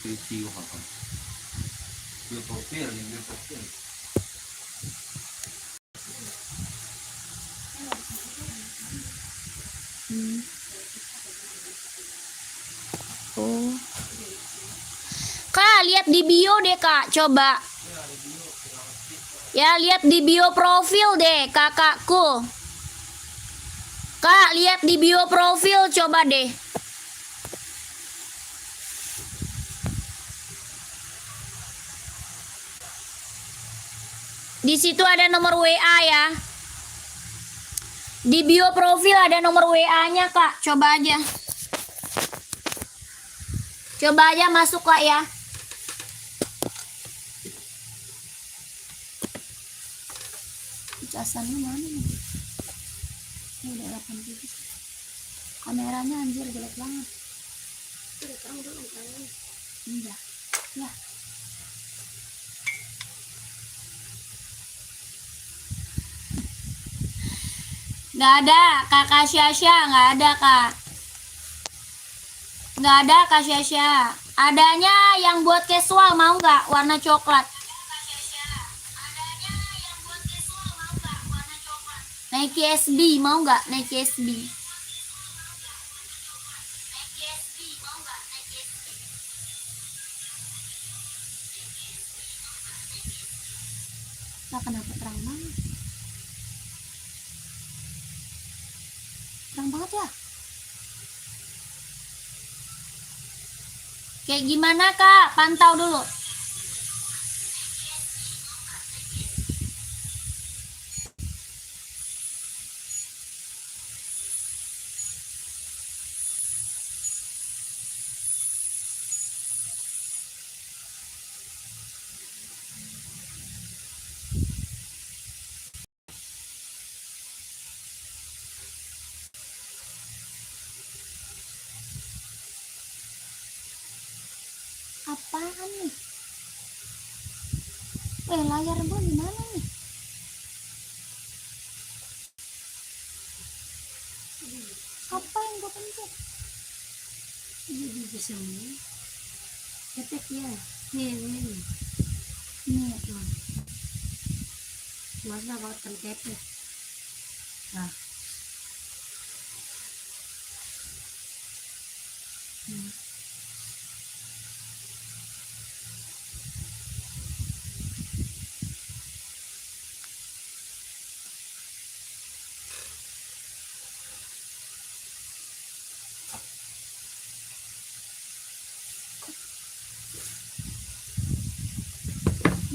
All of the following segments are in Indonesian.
Review apa? View profil, review profil. Oh. Kak, lihat di bio deh, Kak. Coba. Ya, lihat di bio profil deh, kakakku. Kak, lihat di bio profil coba deh. Di situ ada nomor WA ya. Di bio profil ada nomor WA-nya, Kak. Coba aja. Coba aja masuk, Kak ya. Casannya mana nih? Ini udah 8 kameranya anjir jelek banget. Udah. Ya. Nggak ada, Kakak Syasya. Nggak ada, Kak. Nggak ada, Kak Syasya. Adanya yang buat casual, mau nggak? Warna coklat. Nike SB, mau nggak? Nike SB. Nah, kenapa terang banget? Terang banget ya? Kayak gimana, Kak? Pantau dulu. Apaan nih? Layar gua gimana nih? Apa yang gua pencet? Ini di sini. Ketek ya. Nih. Nih, Tuh. Masa buat ketek. Nah.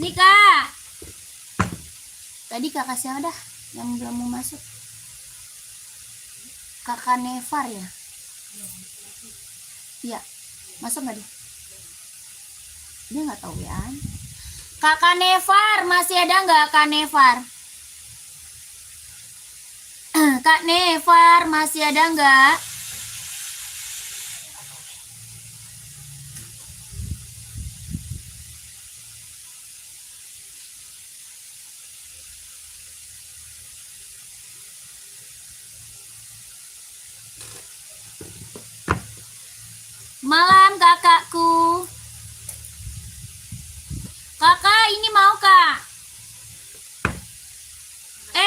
nih, Kak. Tadi kakak siapa dah yang belum mau masuk? Kakak Nevar ya? Iya. Masuk nggak dia? Dia nggak tahu ya. Kakak Nevar, masih ada nggak Kak Nevar? Kak Nevar, masih ada nggak? Malam kakakku. Kakak ini mau, Kak?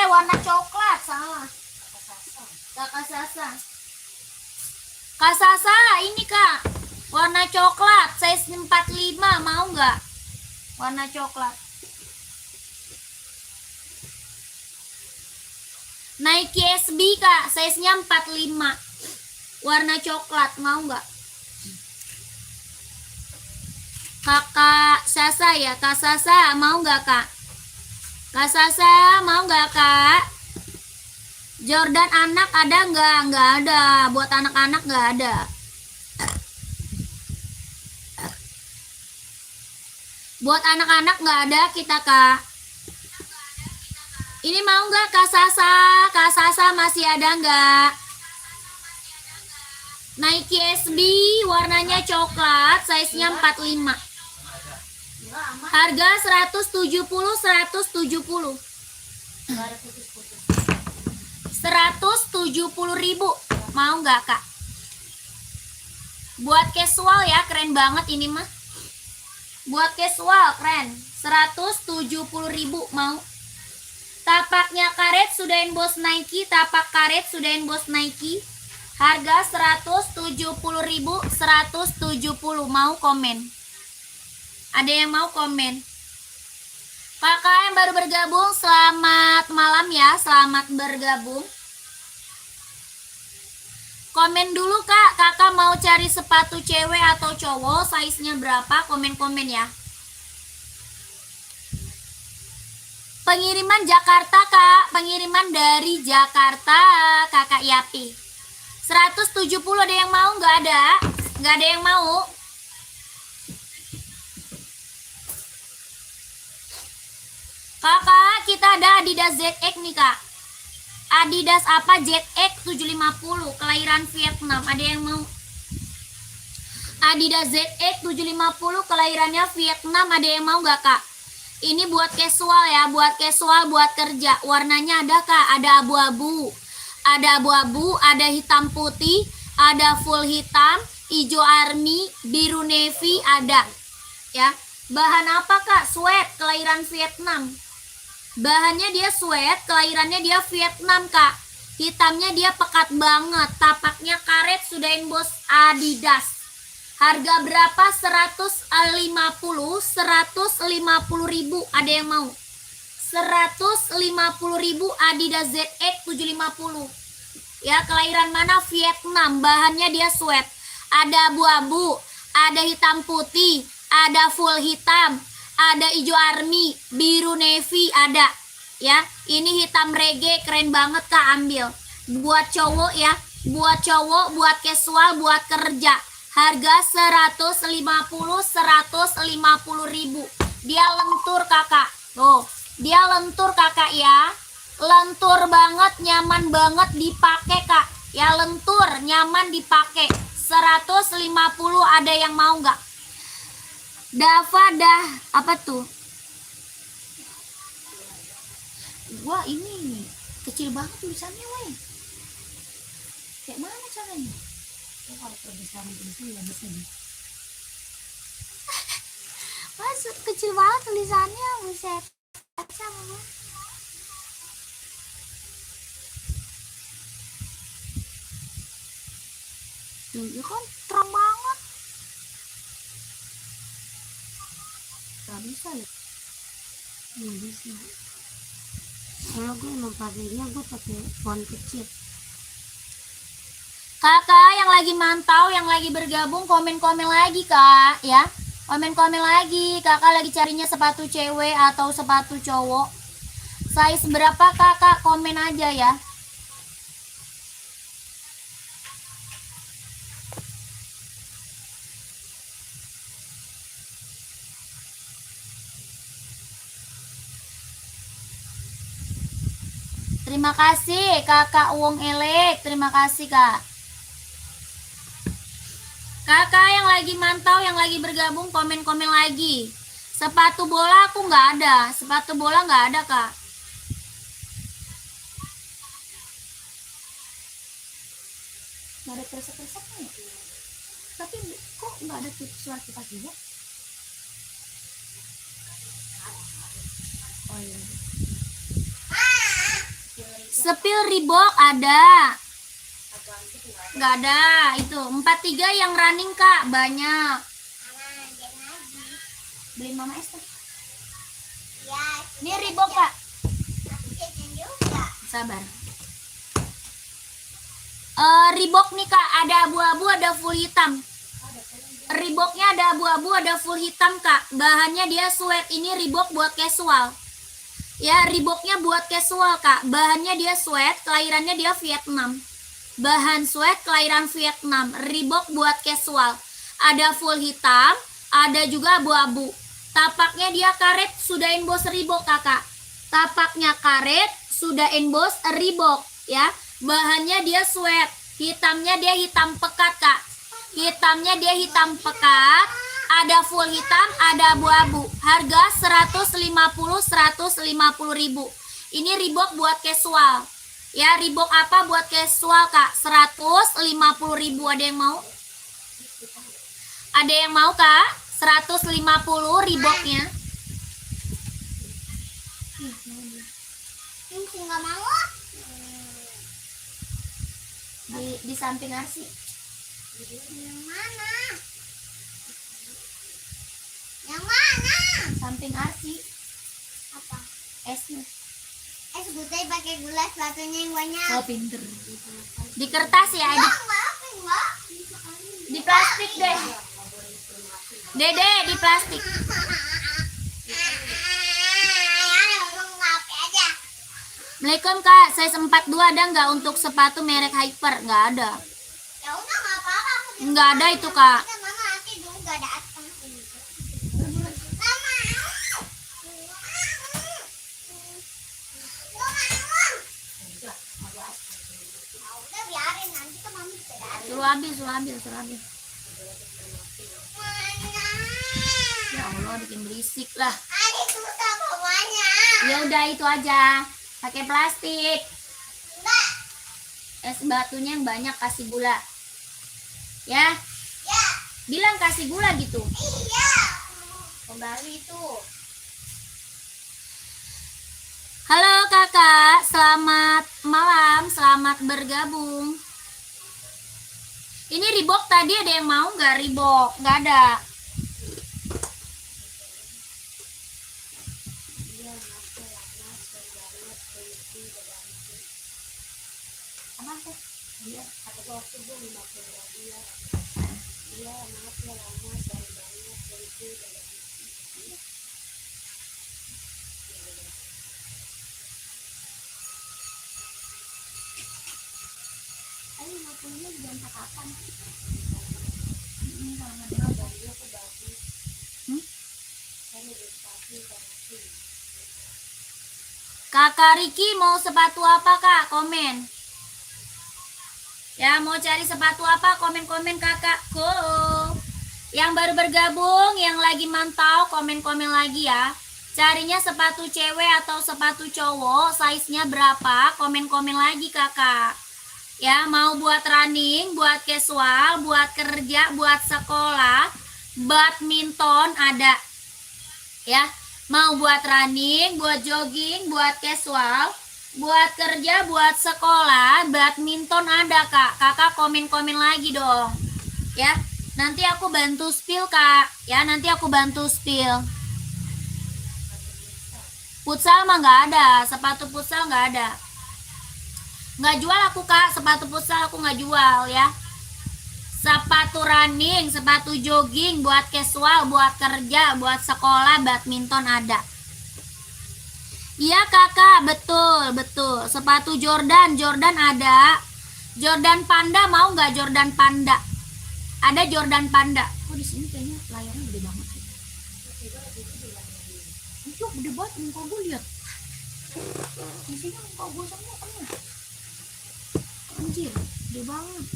Warna coklat, salah. Kakak Sasa. Kak Sasa, ini Kak. Warna coklat, size 45, mau nggak? Warna coklat. Nike SB, Kak, size-nya 45. Warna coklat, mau nggak? Kakak Sasa ya, Kak Sasa, mau nggak, Kak? Kak Sasa, mau nggak, Kak? Jordan anak ada nggak? Nggak ada. Buat anak-anak nggak ada. Buat anak-anak nggak ada kita, Kak. Ini mau nggak, Kak Sasa? Kak Sasa masih ada nggak? Nike SB warnanya coklat, size-nya 45. Harga 170. 170.000. Mau nggak, Kak? Buat casual ya, keren banget ini mah. buat casual keren 170.000 mau. Tapaknya karet sudah emboss Nike, tapak karet sudah emboss Nike. Harga 170.000, 170 mau komen. Ada yang mau komen? Kakak yang baru bergabung, selamat malam ya, selamat bergabung. Komen dulu kak, kakak mau cari sepatu cewek atau cowok, size-nya berapa, komen-komen ya. Pengiriman Jakarta kak, pengiriman dari Jakarta kakak Yapi. 170 ada yang mau? Nggak ada, nggak ada yang mau. Kakak, kita ada Adidas ZX nih kak. Adidas apa? ZX 750, kelahiran Vietnam. Ada yang mau? Adidas ZX 750, kelahirannya Vietnam. Ada yang mau nggak kak? Ini buat casual ya, buat casual, buat kerja. Warnanya ada kak, ada abu-abu. Ada abu-abu, ada hitam putih, ada full hitam, hijau army, biru navy ada. Ya. Bahan apa kak? Sweat, kelahiran Vietnam. Bahannya dia sweat, kelahirannya dia Vietnam kak. Hitamnya dia pekat banget, tapaknya karet, sudah emboss Adidas. Harga berapa? 150, 150.000. Ada yang mau? 150.000 Adidas ZX 750. Ya, kelahiran mana? Vietnam. Bahannya dia sweat. Ada abu-abu, ada hitam putih, ada full hitam, ada hijau army, biru navy ada. Ya, ini hitam reggae, keren banget kak, ambil. Buat cowok ya, buat cowok, buat casual, buat kerja. Harga 150.000. Dia lentur kakak. Tuh, dia lentur kakak ya. Lentur banget, nyaman banget dipakai kak. Ya lentur, nyaman dipakai. 150, ada yang mau nggak? Dava dah, apa tuh? Wah ini kecil banget tulisannya weh. Kayak mana caranya? Kalau kebesaran tulisan nggak bisa nih. Masuk kecil banget tulisannya, buset. Sama. Tuh, ya kan terang banget. Nggak bisa ya? Nggak bisa. Kalau gue emang pakainya gue pakai font kecil. Kakak yang lagi mantau, yang lagi bergabung, komen-komen lagi kak ya. Komen-komen lagi, kakak lagi carinya sepatu cewek atau sepatu cowok. Size berapa kakak? Komen aja ya. Terima kasih kakak Wong Elek, terima kasih kak. Kakak yang lagi mantau, yang lagi bergabung, komen-komen lagi. Sepatu bola aku nggak ada, sepatu bola nggak ada kak. Nggak ada kresek-kreseknya ya? Tapi kok nggak ada surat kita juga? Oh iya. Sepil Reebok ada. Nggak ada, itu 43 yang running kak, banyak. Beli mama es tuh. Ini Reebok kak. Sabar. Reebok nih kak, ada abu-abu, ada full hitam. Reeboknya ada abu-abu, ada full hitam kak. Bahannya dia sweat, ini Reebok buat casual. Ya, Reeboknya buat casual kak. Bahannya dia sweat, kelahirannya dia Vietnam. Bahan sweat, kelahiran Vietnam. Reebok buat casual. Ada full hitam, ada juga abu-abu. Tapaknya dia karet, sudah emboss Reebok kakak. Tapaknya karet, sudah emboss Reebok ya. Bahannya dia sweat, hitamnya dia hitam pekat kak. Hitamnya dia hitam pekat, ada full hitam, ada abu-abu. Harga 150.000. Ini Reebok buat casual. Ya, Reebok apa buat casual kak? 150.000. Ada yang mau? Ada yang mau kak? 150 Reeboknya. Nggak mau. Di samping Arsi. Yang mana? Yang mana? Samping Arsi. Apa? Esnya. Es putih pakai gula, sepatunya yang banyak. Oh, pinter. Di kertas ya, di plastik deh. Dede, di plastik. Assalamualaikum Kak, saya 42 ada nggak untuk sepatu merek Hyper? Nggak ada. Ya udah nggak apa-apa. Nggak ada itu Kak. Mama nanti dulu nggak datang. Udah biarin nanti ke mami bisa datang. Suruh ambil. Ya Allah, bikin berisik lah. Adik susah bawanya. Ya udah itu aja. Pakai plastik. Enggak. Es batunya yang banyak, kasih gula. Ya, Ya. bilang kasih gula gitu. Iya. Kembali itu. Halo kakak, selamat malam, selamat bergabung. Ini Reebok tadi ada yang mau nggak Reebok? Nggak ada. Apa tuh? Dia kata gua waktu gua 50 dia. Iya, maaf ya lama, sorry banget, sorry. Ayo 50-nya diganti kapan? Ini kalau nggak ada baju aku bagus. Kakak Riki mau sepatu apa kak? Komen. Ya mau cari sepatu apa? Komen-komen kakakku. Yang baru bergabung, yang lagi mantau, komen-komen lagi ya. Carinya sepatu cewek atau sepatu cowok, size-nya berapa? Komen-komen lagi kakak. Ya mau buat running, buat casual, buat kerja, buat sekolah, badminton ada. Ya mau buat running, buat jogging, buat casual, buat kerja, buat sekolah, badminton ada kak. Kakak komen-komen lagi dong. Ya, nanti aku bantu spill kak. Ya, nanti aku bantu spill. Futsal mah nggak ada, sepatu futsal nggak ada. Nggak jual aku kak, sepatu futsal aku nggak jual ya. Sepatu running, sepatu jogging, buat casual, buat kerja, buat sekolah, badminton ada. Iya kakak, betul. Sepatu Jordan ada. Jordan Panda mau nggak Jordan Panda? Ada Jordan Panda. Oh di sini kayaknya layarnya gede banget. Itu gede banget muka gue lihat. Di sini muka gue semua kena. Anjir, gede banget.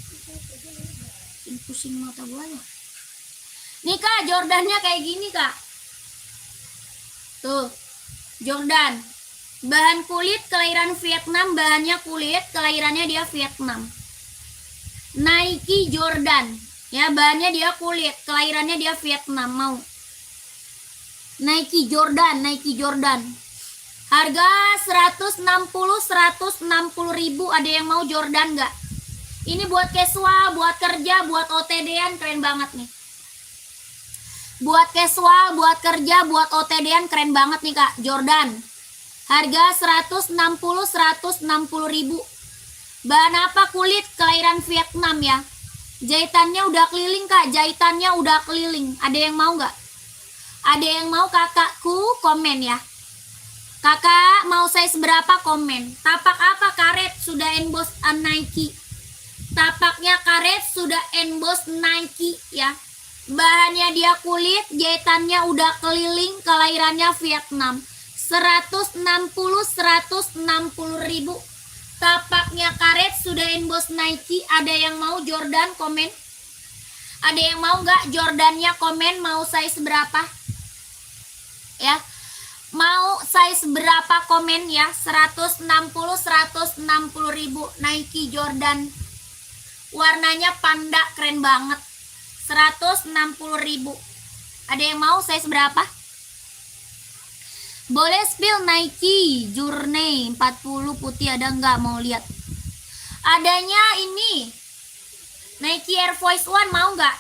Bikin pusing mata gue ya. Nih kak, Jordannya kayak gini kak. Tuh, Jordan. Bahan kulit kelahiran Vietnam, bahannya kulit, kelahirannya dia Vietnam. Nike Jordan, ya bahannya dia kulit, kelahirannya dia Vietnam. Mau Nike Jordan. Harga 160 ribu, ada yang mau Jordan nggak? Ini buat casual, buat kerja, buat OTD-an keren banget nih. Buat casual, buat kerja, buat OTD-an keren banget nih kak, Jordan. Harga 160 ribu. Bahan apa? Kulit, kelahiran Vietnam ya. Jahitannya udah keliling kak, jahitannya udah keliling. Ada yang mau nggak? Ada yang mau kakakku? Komen ya. Kakak mau size berapa? Komen. Tapak apa? Karet sudah emboss Nike. Tapaknya karet sudah emboss Nike ya. Bahannya dia kulit, jahitannya udah keliling, kelahirannya Vietnam. 160 ribu. Tapaknya karet sudah emboss Nike. Ada yang mau Jordan? Komen. Ada yang mau nggak Jordannya? Komen. Mau size berapa ya? Mau size berapa? Komen ya. 160 ribu Nike Jordan. Warnanya panda, keren banget. 160 ribu. Ada yang mau size berapa? Boleh spill Nike Journey 40 putih ada nggak? Mau lihat? Adanya ini Nike Air Force One, mau nggak?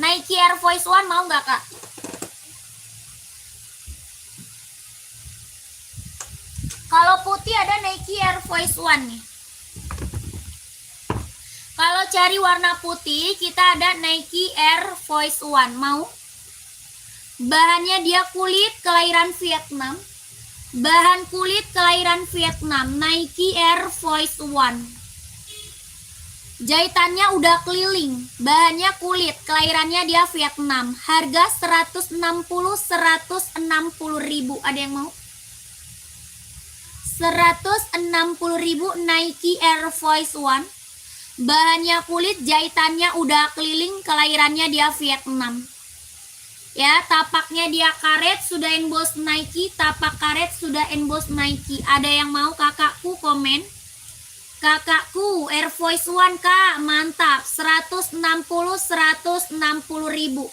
Nike Air Force One mau nggak kak? Kalau putih ada Nike Air Force One nih. Kalau cari warna putih kita ada Nike Air Force One, mau? Bahannya dia kulit kelahiran Vietnam. Bahan kulit kelahiran Vietnam, Nike Air Force One. Jahitannya udah keliling, bahannya kulit, kelahirannya dia Vietnam. Harga 160 ribu. Ada yang mau? 160 ribu Nike Air Force One. Bahannya kulit, jahitannya udah keliling, kelahirannya dia Vietnam. Ya, tapaknya dia karet, sudah emboss Nike, tapak karet sudah emboss Nike. Ada yang mau kakakku komen? Kakakku Air Force One kak, mantap. 160 ribu.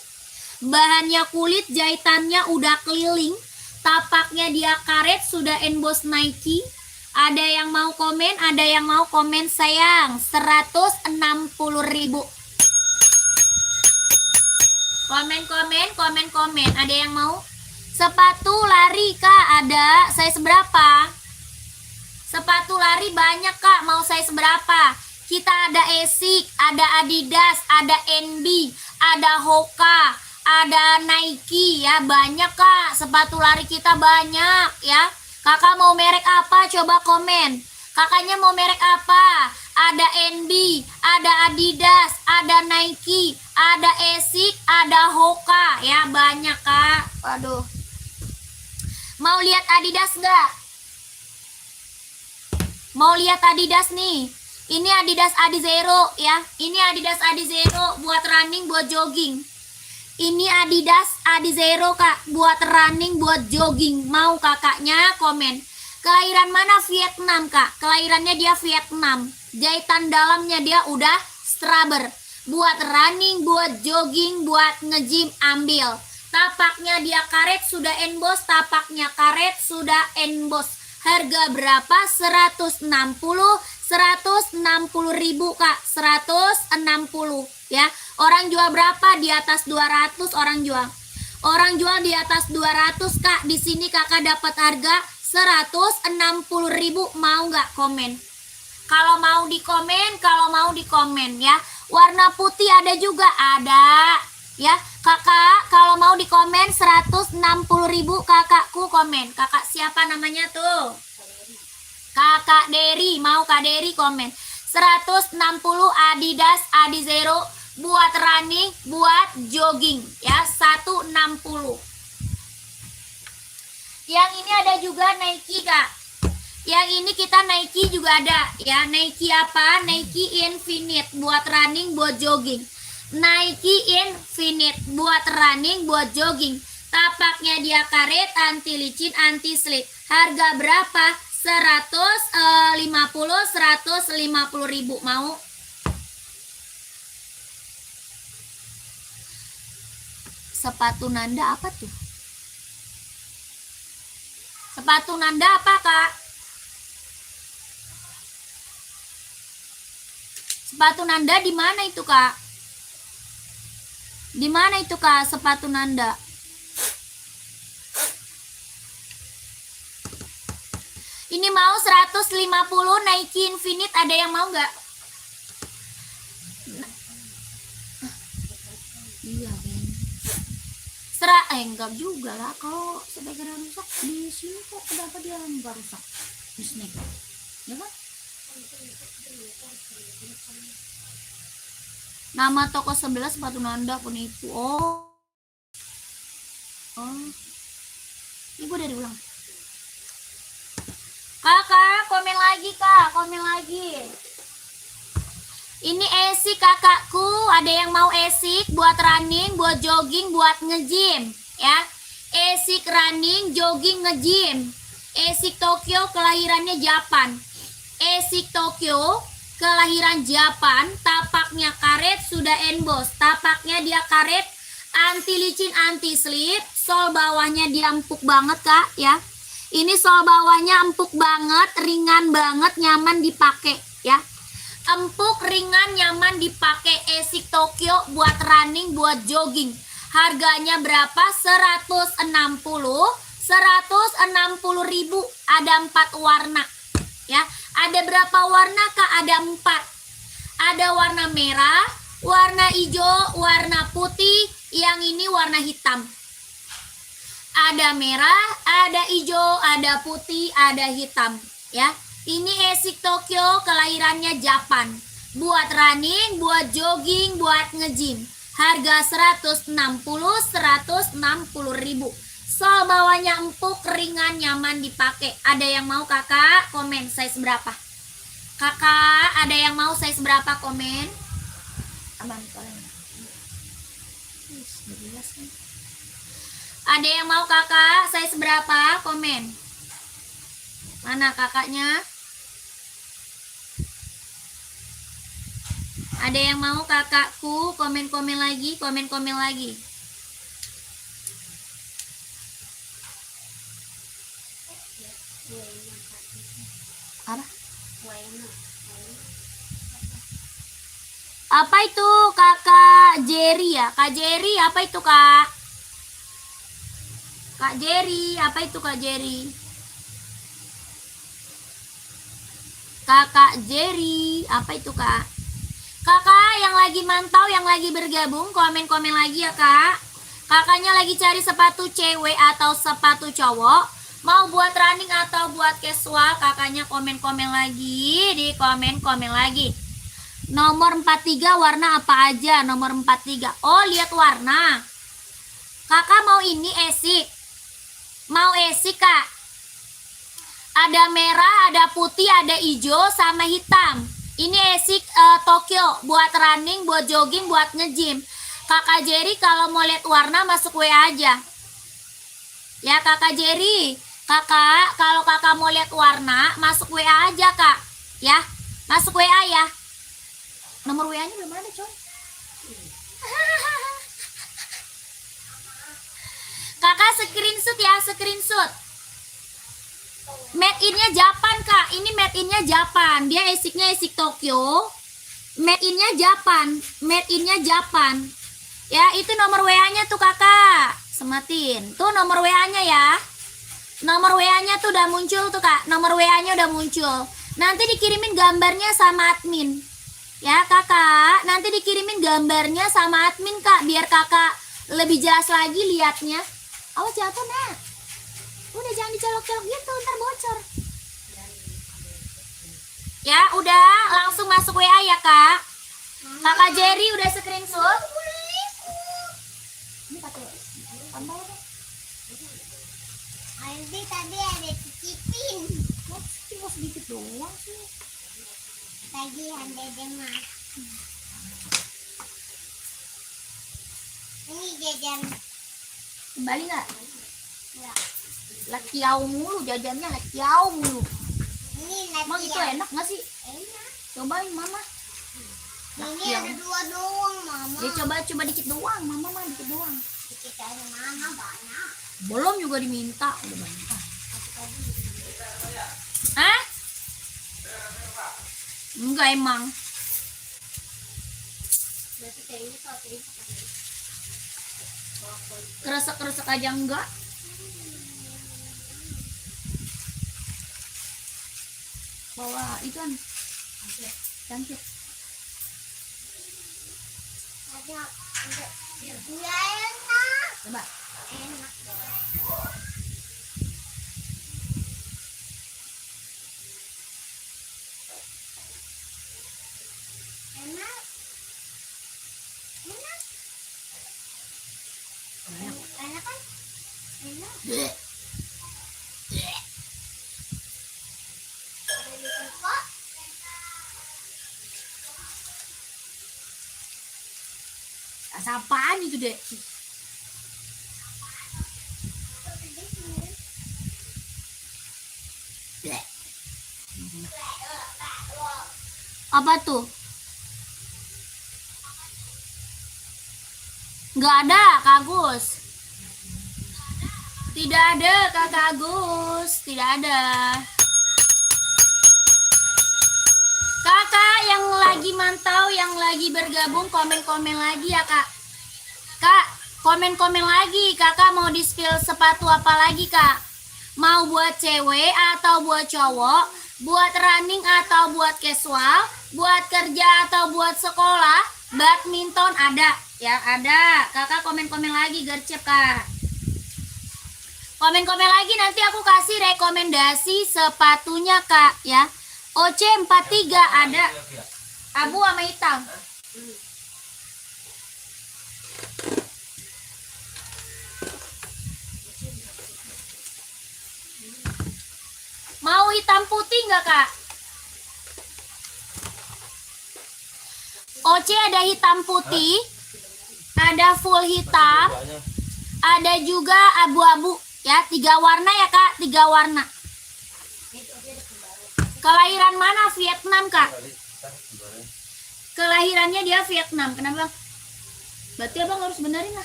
Bahannya kulit, jahitannya udah keliling, tapaknya dia karet, sudah emboss Nike. Ada yang mau komen? Ada yang mau komen sayang? 160 ribu. Komen. Ada yang mau? Sepatu lari kak, ada. Size berapa? Sepatu lari banyak kak, mau size berapa? Kita ada Asics, ada Adidas, ada NB, ada Hoka, ada Nike ya, banyak kak. Sepatu lari kita banyak ya. Kakak mau merek apa? Coba komen. Kakaknya mau merek apa? Ada NB, ada Adidas, ada Nike, ada Asics, ada Hoka ya, banyak kak. Waduh. Mau lihat Adidas nggak? Mau lihat Adidas nih? Ini Adidas Adizero ya. Ini Adidas Adizero buat running, buat jogging. Ini Adidas Adizero kak, buat running, buat jogging. Mau kakaknya komen. Kelahiran mana? Vietnam kak. Kelahirannya dia Vietnam. Jahitan dalamnya dia udah strubber. Buat running, buat jogging, buat nge-gym ambil. Tapaknya dia karet, sudah emboss. Tapaknya karet, sudah emboss. Harga berapa? 160 ribu kak. 160 ya. Orang jual berapa? Di atas 200 orang jual. Orang jual di atas 200 kak. Di sini kakak dapat harga 160 ribu. Mau nggak komen? Kalau mau di komen ya. Warna putih ada juga, ada ya. Kakak kalau mau di komen 160 ribu, kakakku komen. Kakak siapa namanya tuh? Kakak Dery. Mau Kak Dery komen. 160 Adidas Adizero buat running, buat jogging ya. 160. Yang ini ada juga Nike kak. Yang ini kita Nike juga ada ya. Nike apa? Nike Infinite buat running, buat jogging. Nike Infinite buat running, buat jogging. Tapaknya dia karet, anti licin, anti slip. Harga berapa? 150 ribu. Mau? Sepatu Nanda apa tuh? Sepatu Nanda apa kak? Sepatu Nanda di mana itu kak? Di mana itu kak sepatu Nanda? Ini mau 150 Nike Infinite, ada yang mau nggak? Iya kan. Enggak juga lah, kalau sebagian rusak di sini kok kenapa dia enggak rusak? Di sini ya kan? Nama toko sebelah sepatu Nanda penipu. Oh. Ini gue dari ulang. Kakak, komen lagi kak, komen lagi. Ini Asics kakakku, ada yang mau Asics buat running, buat jogging, buat nge-gym ya. Asics running, jogging, nge-gym. Asics Tokyo, kelahirannya Japan. Asics Tokyo, kelahiran Japan. Tapaknya karet, sudah emboss. Tapaknya dia karet, Anti licin, anti slip. Sol bawahnya dia empuk banget kak ya. Ini sol bawahnya empuk banget, ringan banget, nyaman dipakai ya. Empuk, ringan, nyaman dipakai. Asics Tokyo buat running, buat jogging. Harganya berapa? 160.000. Ada 4 warna ya. Ada berapa warna kak? Ada 4. Ada warna merah, warna hijau, warna putih. Yang ini warna hitam. Ada merah, ada hijau, ada putih, ada hitam ya. Ini Asics Tokyo, kelahirannya Japan. Buat running, buat jogging, buat nge-gym. Harga 160.000. Sol bawahnya empuk, ringan, nyaman dipakai. Ada yang mau kakak? Komen size berapa? Kakak, ada yang mau size berapa? Komen. Abang, kalian. Ada yang mau kakak size berapa? Komen. Mana kakaknya? Ada yang mau kakakku? Komen-komen lagi, komen-komen lagi. Apa? Apa itu kakak Jerry ya? Kak Jerry, apa itu kak? Kak Jerry, apa itu kak Jerry? Kakak Jerry, apa itu kak? Kakak yang lagi mantau, yang lagi bergabung, komen-komen lagi ya kak. Kakaknya lagi cari sepatu cewek atau sepatu cowok, mau buat running atau buat casual, kakaknya komen-komen lagi, di komen-komen lagi. Nomor 43 warna apa aja? Nomor 43. Oh, lihat warna. Kakak mau ini Asics. Mau Asics kak. Ada merah, ada putih, ada hijau, sama hitam. Ini Asics Tokyo buat running, buat jogging, buat nge-gym. Kakak Jerry kalau mau lihat warna masuk WA aja. Ya kakak Jerry. Kakak, kalau kakak mau lihat warna masuk WA aja kak. Ya, masuk WA ya. Nomor WA-nya belum ada coy. Kakak screenshot ya, screenshot. Made in-nya Japan kak. Ini made in-nya Japan. Dia Asics-nya Asics Tokyo. Made in-nya Japan. Made in-nya Japan. Ya, itu nomor WA-nya tuh kakak. Sematin. Tuh nomor WA-nya ya. Nomor WA-nya tuh udah muncul tuh kak. Nomor WA-nya udah muncul. Nanti dikirimin gambarnya sama admin. Ya kakak, nanti dikirimin gambarnya sama admin kak, biar kakak lebih jelas lagi liatnya. Awas jatuh nak. Udah jangan dicolok-colok gitu, ntar bocor. Ya udah, langsung masuk WA ya kak. Kakak Jerry udah screenshot. Ini pakai tambah ya. Aldi tadi ada cicipin. Cuma sedikit doang sih. Tagihan dede mah. Ini jajan. Kembali nggak? Ya. Lakiau mulu jajannya, lakiau mulu. Ini Emang itu latihan. enak nggak sih? Enak. Cobain mama. Ini Lakiau. ada 2 doang mama. Ya coba dikit doang, mama mah dikit doang. Dikit aja mama banyak. Belum juga diminta, udah banyak. Hah? Enggak emang. Berarti kayaknya kalau ini pakai Keresek-keresek aja enggak. Bawa itu kan. Cantik. ada ya enak. Coba. Enak. Enak. Enak. Enak kan? Enak. Bleh. Ada di toko. Rasa apaan itu dek? Bleh. Apa tuh? Nggak ada, Kak Agus. Tidak ada, Kakak Agus. Tidak ada. Kakak yang lagi mantau, yang lagi bergabung, komen-komen lagi ya, Kak. Kak, komen-komen lagi. Kakak mau di-spill sepatu apa lagi, Kak? Mau buat cewek atau buat cowok? Buat running atau buat casual? Buat kerja atau buat sekolah? Badminton ada? Ya, ada. Kakak komen-komen lagi, gercep, Kak. Komen-komen lagi, nanti aku kasih rekomendasi sepatunya, Kak, ya. OC43 ada. Abu sama hitam. Mau hitam putih nggak, Kak? OC ada hitam putih, ada full hitam, ada juga abu-abu, ya. 3 warna ya, Kak, 3 warna. Kelahiran mana? Vietnam, Kak. Kelahirannya dia Vietnam. Kenapa? Berarti abang harus benerin lah.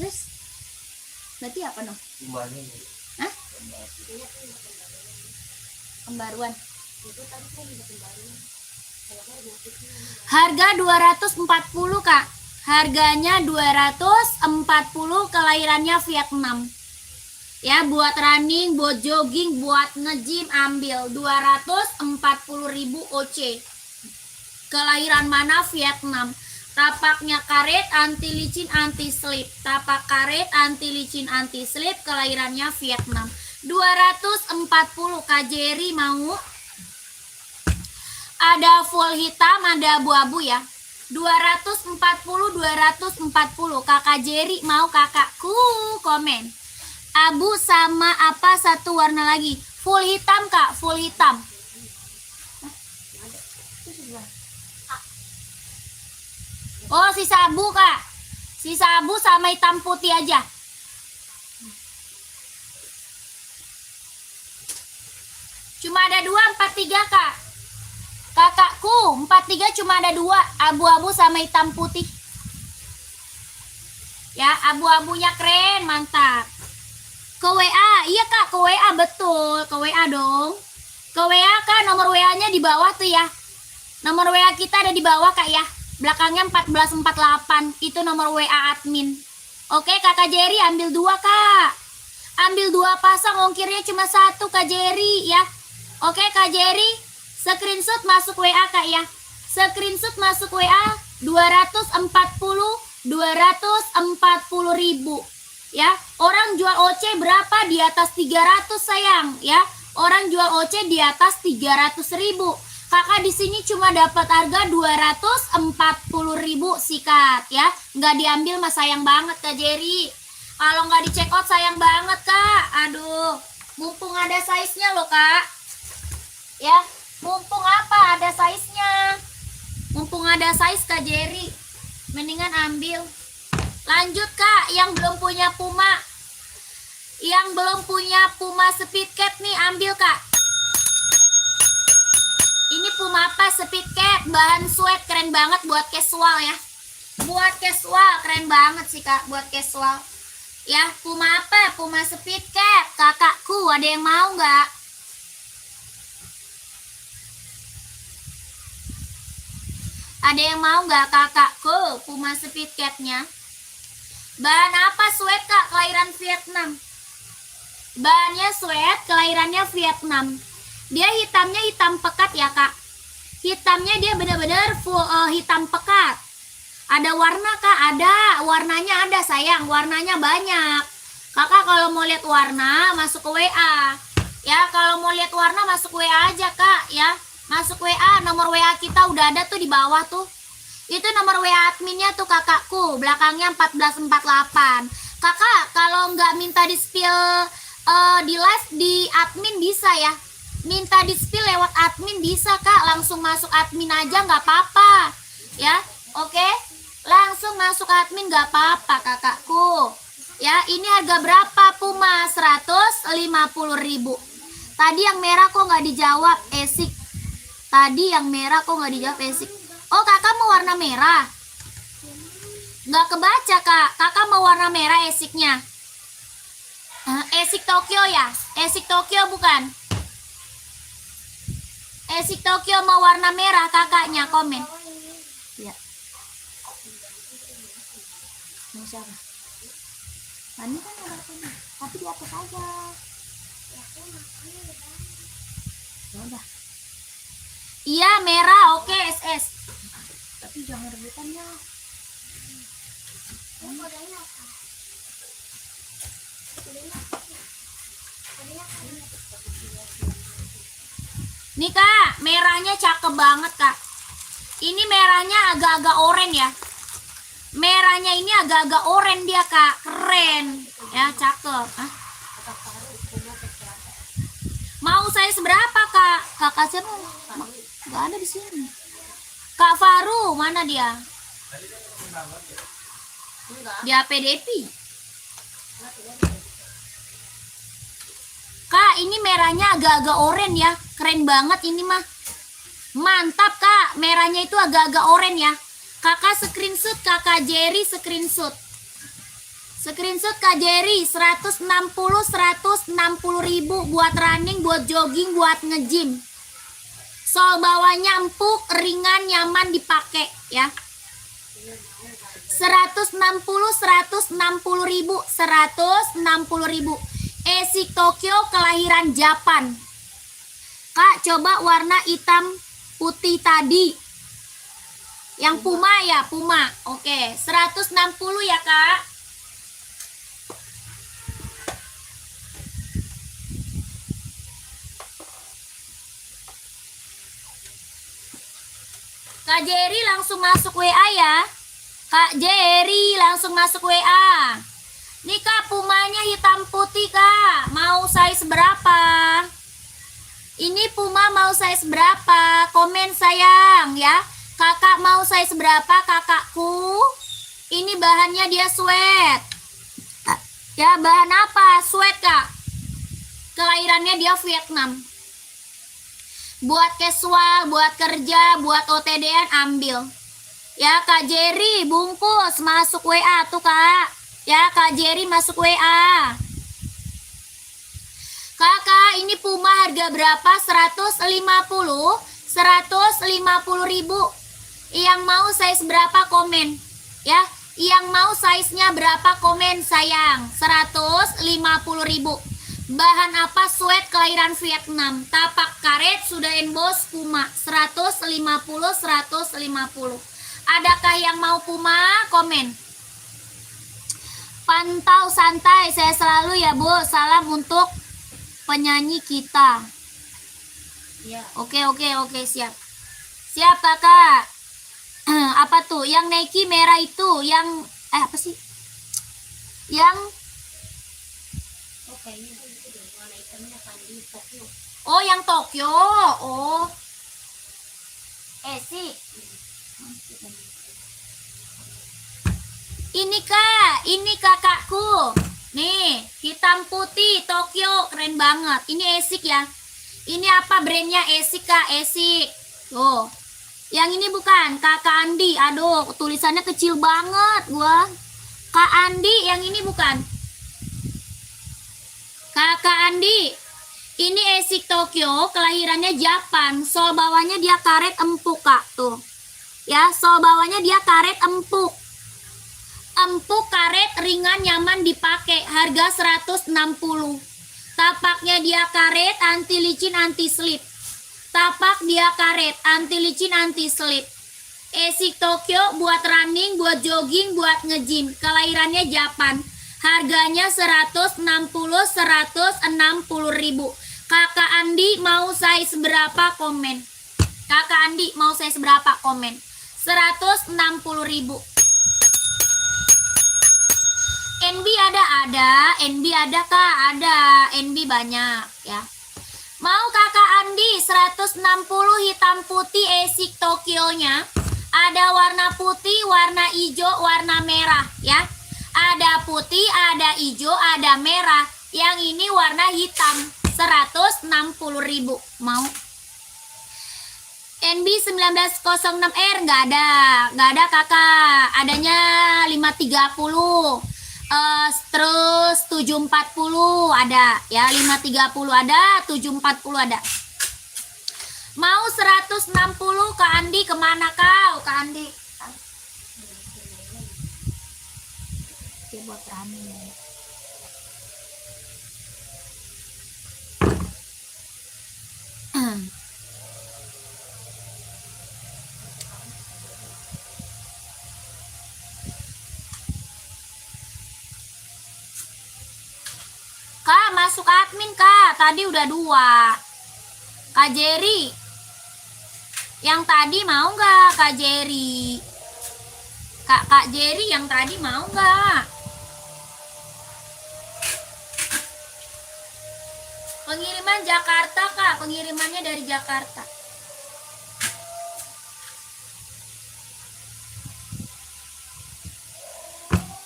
Yes. Berarti apa, no? Hah? Pembaruan. Harga 240, Kak. Harganya 240, kelahirannya Vietnam. Ya, buat running, buat jogging, buat nge-gym ambil 240.000 OC. Kelahiran mana? Vietnam. Tapaknya karet, anti licin, anti slip. Tapak karet, anti licin, anti slip, kelahirannya Vietnam. 240, Kak Jerry mau? Ada full hitam, ada abu-abu ya. 240. Kakak Jerry mau, kakakku komen. Abu sama apa satu warna lagi? Full hitam, Kak, full hitam. Oh, sisa abu, Kak. Sisa abu sama hitam putih aja. Cuma ada 2, 43, Kak. Kakakku, 43 cuma ada 2, abu-abu sama hitam putih. Ya, abu-abunya keren, mantap. Ke WA, iya Kak, ke WA, betul, ke WA dong. Ke WA, Kak, nomor WA-nya di bawah tuh ya. Nomor WA kita ada di bawah, Kak, ya. Belakangnya 1448, itu nomor WA admin. Oke, Kakak Jerry ambil 2, Kak. Ambil 2 pasang, ongkirnya cuma 1, Kak Jerry, ya. Oke, Kak Jerry, screenshot masuk WA, Kak, ya. Screenshot masuk WA 240.000. Ya, orang jual OC berapa? Di atas 300, sayang, ya. Orang jual OC di atas 300.000. Kakak di sini cuma dapat harga 240.000, sikat, ya. Nggak diambil mah sayang banget, Kak Jerry. Kalau nggak di check out sayang banget, Kak. Aduh, mumpung ada size-nya loh, Kak. Ya, mumpung apa? Ada size-nya. Mumpung ada size, Kak Jerry, mendingan ambil. Lanjut, Kak, yang belum punya Puma. Yang belum punya Puma Speed Cat nih, ambil, Kak. Ini Puma apa? Speed Cat, bahan sweat, keren banget buat casual ya. Buat casual, keren banget sih, Kak, buat casual. Ya, Puma apa? Puma Speed Cat. Kakakku, ada yang mau nggak? Ada yang mau nggak, kakakku? Puma Speed Cat-nya. Bahan apa? Sweat, Kak, kelahiran Vietnam. Bahannya sweat, kelahirannya Vietnam. Dia hitamnya hitam pekat ya, Kak. Hitamnya dia benar-benar full hitam pekat. Ada warna, Kak? Ada. Warnanya ada, sayang. Warnanya banyak. Kakak kalau mau lihat warna, masuk ke WA. Ya, kalau mau lihat warna, masuk WA aja, Kak, ya. Masuk WA, nomor WA kita udah ada tuh di bawah tuh. Itu nomor WA adminnya tuh, kakakku. Belakangnya 1448. Kakak, kalau nggak minta di spill di live di admin bisa ya. Minta di spill lewat admin bisa, Kak. Langsung masuk admin aja nggak apa-apa. Ya, oke? Langsung masuk admin nggak apa-apa, kakakku. Ya, ini harga berapa Puma? 150.000. Tadi yang merah kok nggak dijawab, Esik. Tadi yang merah kok nggak dijawab, Esik. Oh, kakak mau warna merah. Nggak kebaca kak. Kakak mau warna merah esiknya. Esik Tokyo ya? Esik Tokyo bukan? Esik Tokyo mau warna merah kakaknya komen. Ya. Mau siapa? Ini kan ada ini. Tapi di atas aja. Ya udah. Iya merah, oke SS. Tapi jangan rebutan ya. Nih kak, merahnya cakep banget kak. Ini merahnya agak-agak oranye ya. Merahnya ini agak-agak oranye dia kak, keren ya, cakep. Hah? Mau saya seberapa kak? Kakak siapa? Gak ada di sini. Kak Faru mana dia? Dia PDP. Kak, ini merahnya agak-agak oranye ya. Keren banget ini mah. Mantap kak, merahnya itu agak-agak oranye ya. Kakak screenshot, kakak Jerry screenshot. Screenshot kak Jerry 160 ribu buat running, buat jogging, buat nge-gym. Sol bawahnya empuk, ringan, nyaman dipakai ya. 160 ribu. Esik Tokyo kelahiran Japan. Kak coba warna hitam putih tadi. Yang Puma ya, Puma. Oke, 160 ya kak. Kak Jerry langsung masuk WA ya. Kak Jerry langsung masuk WA. Nih kak, Pumanya hitam putih kak. Mau size berapa? Ini Puma mau size berapa? Komen sayang ya. Kakak mau size berapa kakakku? Ini bahannya dia sweat. Ya bahan apa? Sweat kak. Kelahirannya dia Vietnam. Buat casual, buat kerja, buat OTD-an ambil. Ya Kak Jerry bungkus masuk WA tuh kak. Ya Kak Jerry masuk WA. Kakak ini Puma harga berapa? 150 ribu. Yang mau size berapa komen ya. Yang mau size-nya berapa komen sayang. 150 ribu. Bahan apa? Sweat kelahiran Vietnam. Tapak karet sudah emboss Puma. 150. Adakah yang mau Puma? Komen. Pantau santai saya selalu ya Bu. Salam untuk penyanyi kita. Ya. Oke siap. Siap kakak. Apa tuh? Yang Nike merah itu, yang apa sih? Yang oh yang Tokyo. Oh. Sih. Ini kak, ini kakakku. Nih, hitam putih Tokyo, keren banget. Ini Esik ya. Ini apa brandnya? Esik kak, Esik. Tuh. Yang ini bukan, kakak Andi. Aduh, tulisannya kecil banget gua. Kak Andi, yang ini bukan. Kakak Andi. Ini Esik Tokyo, kelahirannya Japan. Sol bawahnya dia karet empuk kak, tuh. Ya, sol bawahnya dia karet empuk. Empuk, karet, ringan, nyaman dipakai. Harga 160. Tapaknya dia karet, anti licin, anti slip. Tapak dia karet, anti licin, anti slip. Esik Tokyo buat running, buat jogging, buat nge-gym. Kelahirannya Japan. Harganya 160 ribu. Kakak Andi mau size berapa? Komen. Kakak Andi mau size berapa? Komen. 160 ribu. NB ada, NB ada kak, ada, NB banyak ya. Mau kakak Andi 160 hitam putih Esik Tokyo-nya. Ada warna putih, warna hijau, warna merah ya. Ada putih, ada hijau, ada merah. Yang ini warna hitam. 160 ribu. Mau? NB 1906R nggak ada kakak, adanya 530. Terus 740 ada ya, 530 ada, 740 ada. Mau 160 Kak Andi, kemana kau Kak Andi? Oke, buat rame. Kak, masuk admin Kak. Tadi udah 2. Kak Jerry. Yang tadi mau nggak Kak Jerry? Kak Jerry yang tadi mau nggak? Pengiriman Jakarta Kak. Pengirimannya dari Jakarta.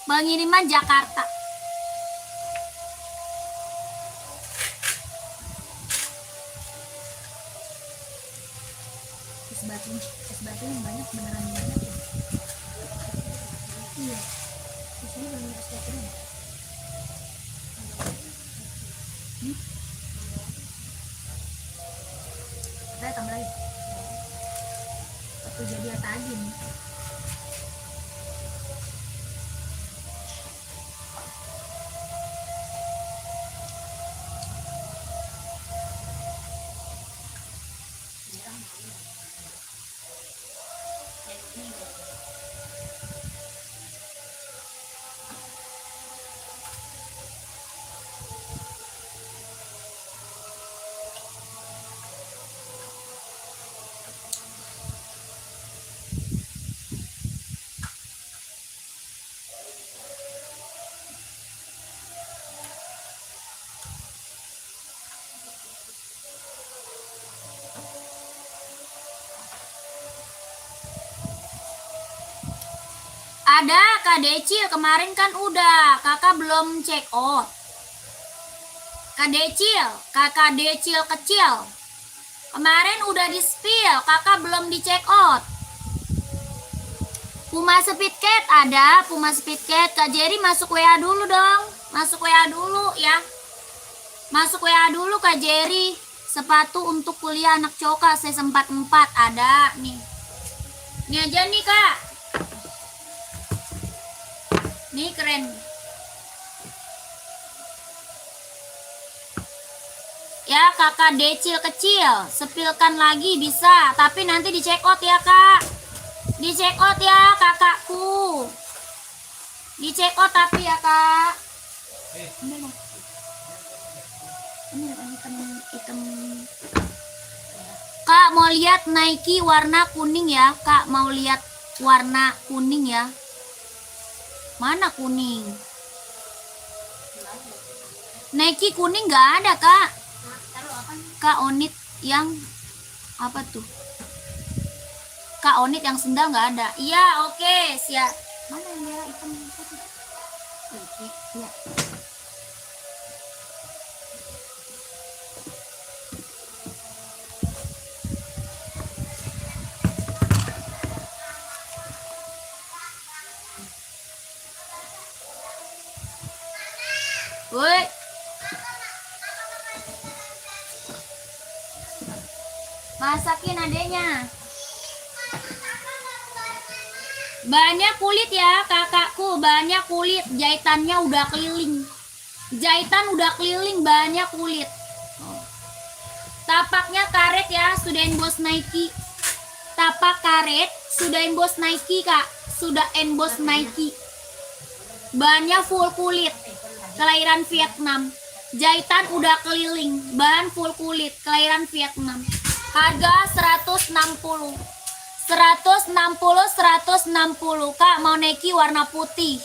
Pengiriman Jakarta. Es batu yang banyak, beneran banyak ya. Iya, di sini banyak es batu ya. Kita tambah lagi. Satu jadi tajin. Ada Kak Decil, kemarin kan udah, kakak belum check out. Kak Decil, kakak Decil kecil, kemarin udah di spill, kakak belum di check out. Puma Speed Cat ada, Puma Speed Cat. Kak Jerry masuk WA dulu dong, masuk WA dulu ya. Masuk WA dulu Kak Jerry. Sepatu untuk kuliah anak coka C44 ada nih. Ini aja nih Kak. Nih keren. Ya kakak Decil kecil, sepilkan lagi bisa, tapi nanti di check out ya Kak. Di check out ya kakakku. Di check out tapi ya Kak. Ini hitam. Kak mau lihat Nike warna kuning ya, Kak mau lihat warna kuning ya. Mana kuning? Nike kuning nggak ada Kak. Kak Onit yang apa tuh? Kak Onit yang sendal nggak ada. Iya oke siap. Mana yang merah hitam itu? Oke iya. Woi. Masakin adenya. Banyak kulit ya kakakku, banyak kulit. Jahitannya udah keliling. Jahitan udah keliling, banyak kulit. Tapaknya karet ya, sudah emboss Nike. Tapak karet, sudah emboss Nike Kak. Sudah emboss Nike. Bahannya full kulit. Kelahiran Vietnam. Jahitan udah keliling, bahan full kulit, kelahiran Vietnam. Harga 160. 160 Kak, mau Nike warna putih.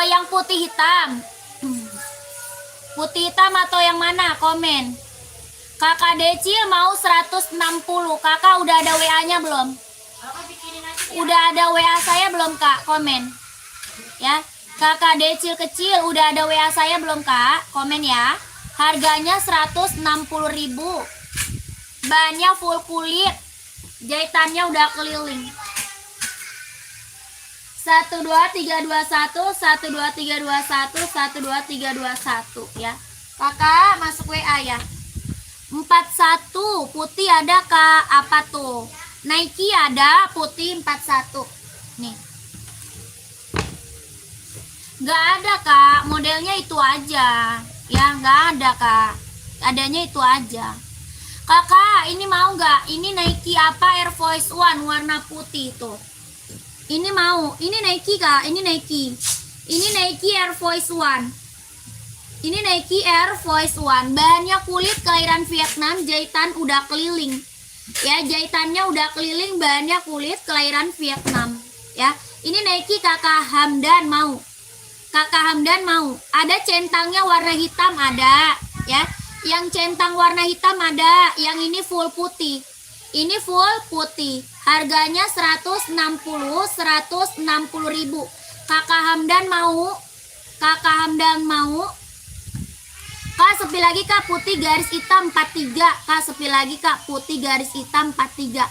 Yang putih hitam. Putih hitam atau yang mana? Komen. Kakak Decil mau 160. Kakak udah ada WA-nya belum? Udah ada WA saya belum Kak? Komen. Ya. Kakak Decil kecil udah ada WA saya belum Kak? Komen ya. Harganya 160.000. Bahannya full kulit. Jahitannya udah keliling. 12321 12321 12321 ya. Kakak masuk WA ya. 41 putih ada Kak, apa tuh? Nike ada putih 41. Nih. Gak ada Kak, modelnya itu aja. Ya gak ada Kak. Adanya itu aja. Kakak, ini mau nggak? Ini Nike apa Air Force One warna putih tuh. Ini mau. Ini Nike Kak, ini Nike. Ini Nike Air Force One. Ini Nike Air Force One. Bahannya kulit kelahiran Vietnam, jahitan udah keliling. Ya, jahitannya udah keliling, bahannya kulit kelahiran Vietnam. Ya, ini Nike Kakak Hamdan mau. Kakak Hamdan mau. Ada centangnya warna hitam ada, ya. Yang centang warna hitam ada, yang ini full putih. Ini full putih. Harganya 160 ribu. Kakak Hamdan mau? Kakak Hamdan mau? Kak sepi lagi Kak, putih garis hitam 43. Kak sepi lagi Kak, putih garis hitam 43.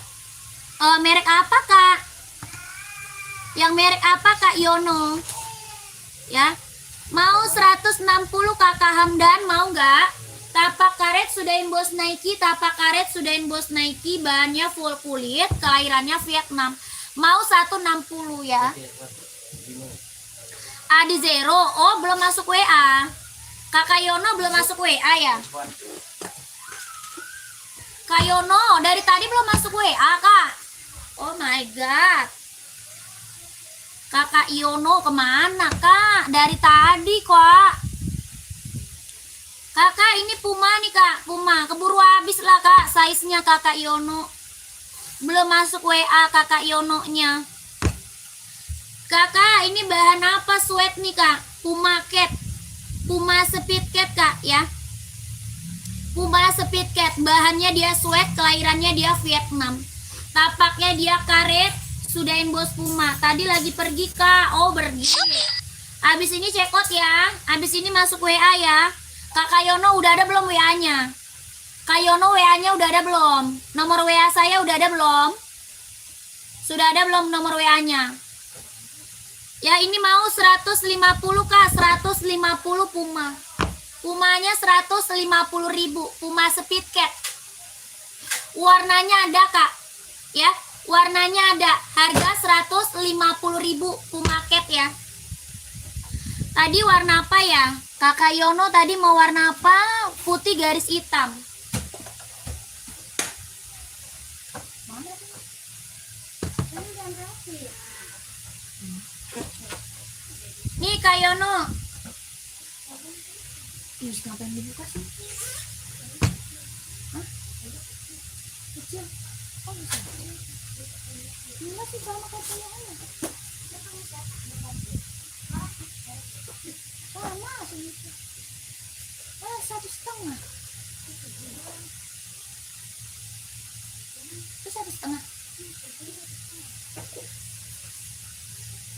Merek apa Kak? Yang merek apa Kak Yono? Ya. Mau 160 Kakak Hamdan mau nggak? Tapak karet sudah embos Nike, tapak karet sudah embos Nike, bahannya full kulit, kelahirannya Vietnam. Mau 160 ya. Adi Zero, oh belum masuk WA. Kakak Yono belum masuk WA ya. Kak Yono dari tadi belum masuk WA Kak. Oh my god. Kakak Yono kemana Kak? Dari tadi Kak. Kakak ini Puma nih Kak, Puma. Keburu habis lah Kak, size-nya Kakak Yono. Belum masuk WA Kakak Yono-nya. Kakak ini bahan apa sweat nih Kak? Puma Cat. Puma Speed Cat Kak ya. Puma Speed Cat, bahannya dia sweat, kelahirannya dia Vietnam. Tapaknya dia karet, sudah embos Puma. Tadi lagi pergi Kak, oh pergi. Abis ini cekot ya, abis ini masuk WA ya. Kakak Yono udah ada belum WA-nya? Kak Yono WA-nya udah ada belum? Nomor WA saya udah ada belum? Sudah ada belum nomor WA-nya? Ya ini mau 150 Kak, 150 Puma. Pumanya 150 ribu, Puma Speed Cat. Warnanya ada Kak, ya warnanya ada. Harga 150 ribu Puma Cat ya. Tadi warna apa ya? Kakak Yono tadi mau warna apa? Putih garis hitam. Nih Kak Yono. Ih, ngapain dibuka sih? Hah? Kecil. Oh bisa. Ini masih sama kayak punya anak. Sama segitu. 1,5. Itu 1,5.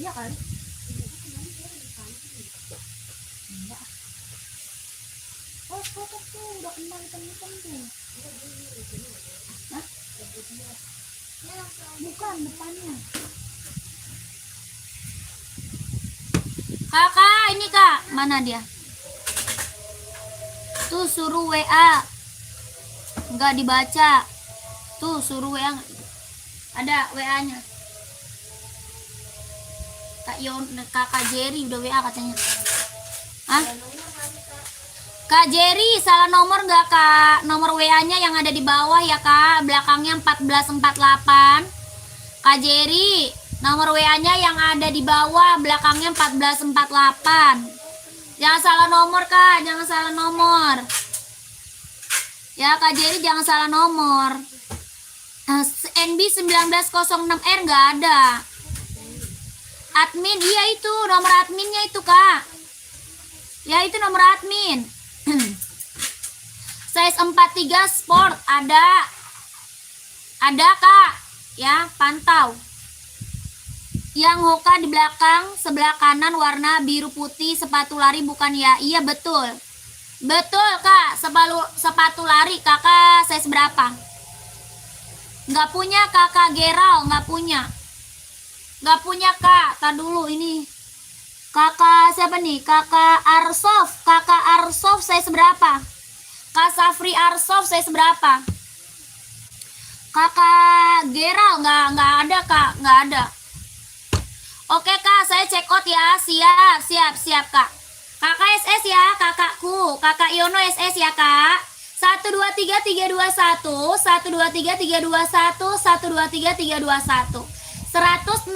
Iya kali. Enggak. Oh, kotak tuh udah kembang hitam-hitam tuh. Hah? Bukan depannya. Kakak ini Kak, mana dia? Tuh suruh WA. Enggak dibaca. Tuh suruh WA. Ada WA-nya. Kakak Jerry udah WA katanya. Hah? Kak Jerry salah nomor nggak Kak? Nomor WA-nya yang ada di bawah ya Kak, belakangnya 1448. Kak Jerry, nomor WA-nya yang ada di bawah belakangnya 1448. Jangan salah nomor Kak, jangan salah nomor. Ya Kak Jerry jangan salah nomor. NB 1906R nggak ada. Admin, iya itu nomor adminnya itu Kak. Ya itu nomor admin. Size 43 sport ada. Ada Kak. Ya, pantau. Yang Hoka di belakang sebelah kanan warna biru putih sepatu lari bukan ya? Iya betul. Betul Kak, sepatu lari Kakak size berapa? Nggak punya kakak Geral, nggak punya. Nggak punya kak, tar dulu ini. Kakak siapa nih? Kakak Arsof. Kakak Arsof saya seberapa? Kak Safri Arsof saya seberapa? Kakak Geral nggak ada kak, nggak ada. Oke kak, saya check out ya. Siap kak. Kakak SS ya, kakakku. Kakak Yono SS ya kak. 123321, 123321, 123321. 160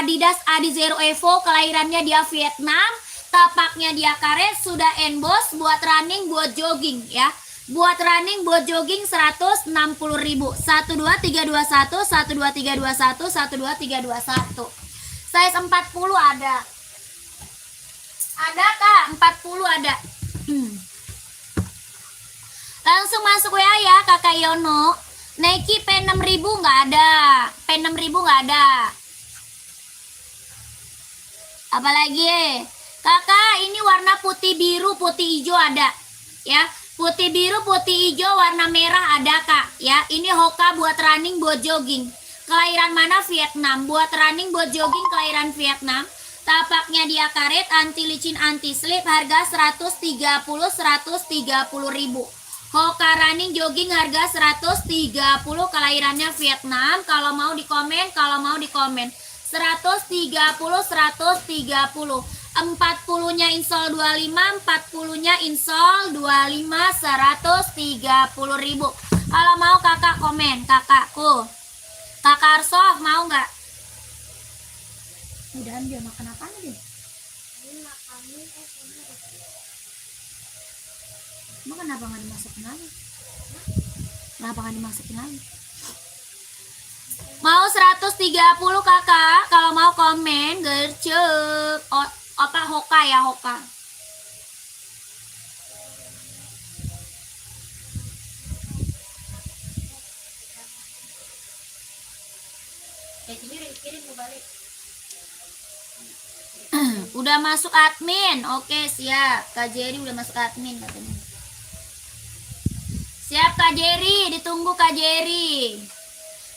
Adidas Adizero Evo, kelahirannya dia Vietnam, tapaknya dia karet, sudah emboss, buat running, buat jogging ya. Buat running, buat jogging 160.000. 12321, 12321, 12321. Size 40 ada. Ada kak, 40 ada. Langsung masuk WA ya kakak Yono. Nike P6000 nggak ada. P6000 nggak ada. Apalagi kakak, ini warna putih biru putih hijau ada ya. Putih biru putih hijau warna merah ada kak ya. Ini Hoka buat running buat jogging. Kelahiran mana? Vietnam. Buat running buat jogging kelahiran Vietnam. Tapaknya dia karet, anti licin anti slip, harga 130 ribu. Hoka running jogging harga 130, kelahirannya Vietnam. Kalau mau di komen, 130, 40-nya install 25, 40-nya install 25, 130.000. Kalau mau kakak komen, kakakku. Kakak Arsof mau nggak? Udah dia makan apa nih? Emang kenapa nggak dimasukin lagi? Kenapa nggak dimasukin lagi? Mau 130 kakak, kalau mau komen gercep. Apa Hoka ya, Hoka. Udah masuk admin. Oke, siap. Kak Jerry udah masuk admin katanya. Siap Kak Jerry, ditunggu Kak Jerry.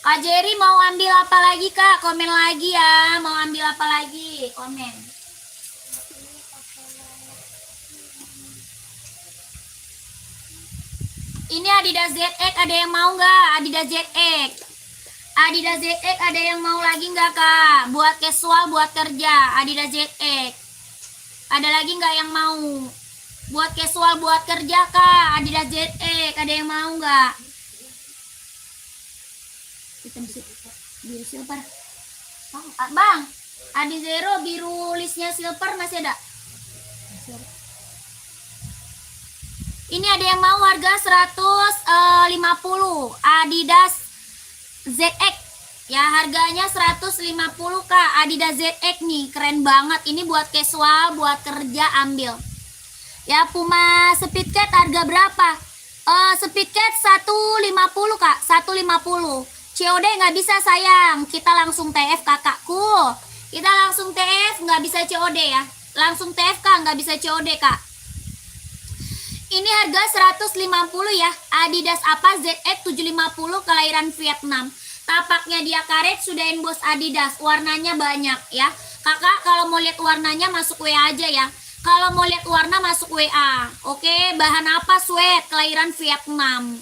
Kak Jerry mau ambil apa lagi kak? Komen lagi ya. Mau ambil apa lagi? Komen. Ini Adidas ZX, ada yang mau nggak? Adidas ZX. Adidas ZX ada yang mau lagi nggak kak? Buat casual, buat kerja. Adidas ZX. Ada lagi nggak yang mau? Buat casual, buat kerja kak. Adidas ZX ada yang mau nggak? Hitam biru silver. Bang, Adizero biru listnya silver masih ada? Ini ada yang mau harga 150 Adidas ZX ya, harganya 150 kak. Adidas ZX nih keren banget, ini buat casual, buat kerja ambil ya. Puma Speedcat harga berapa? Speedcat 150 kak, 150. COD nggak bisa sayang, kita langsung TF kakakku, kita langsung TF, nggak bisa COD ya, langsung TF kak, nggak bisa COD kak. Ini harga 150 ya, Adidas apa ZX 750, kelahiran Vietnam. Tapaknya dia karet, sudah emboss Adidas, warnanya banyak ya. Kakak kalau mau lihat warnanya masuk WA aja ya. Kalau mau lihat warna masuk WA. Oke, bahan apa? Sweat, kelahiran Vietnam.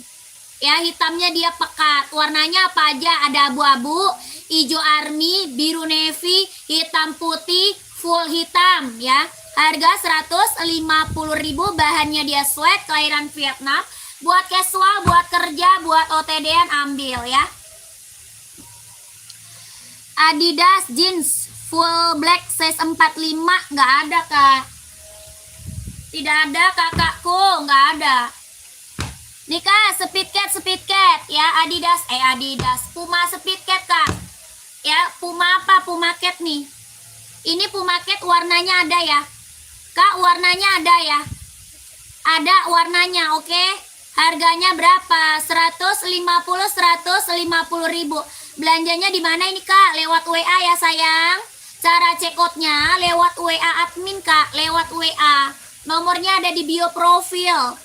Ya, hitamnya dia pekat. Warnanya apa aja? Ada abu-abu, hijau army, biru navy, hitam putih, full hitam ya. Harga 150.000, bahannya dia sweat, kelahiran Vietnam. Buat casual, buat kerja, buat OTD-an ambil ya. Adidas jeans full black size 45 nggak ada kak. Tidak ada kakakku, nggak ada. Nih kak, Speedcat ya, Adidas Puma Speedcat kak. Ya, Puma apa? Puma Cat nih. Ini Puma Cat warnanya ada ya. Kak, warnanya ada ya. Ada warnanya, oke. Harganya berapa? 150.000. Belanjanya di mana ini kak? Lewat WA ya sayang. Cara check outnya lewat WA admin kak, lewat WA. Nomornya ada di bio profil.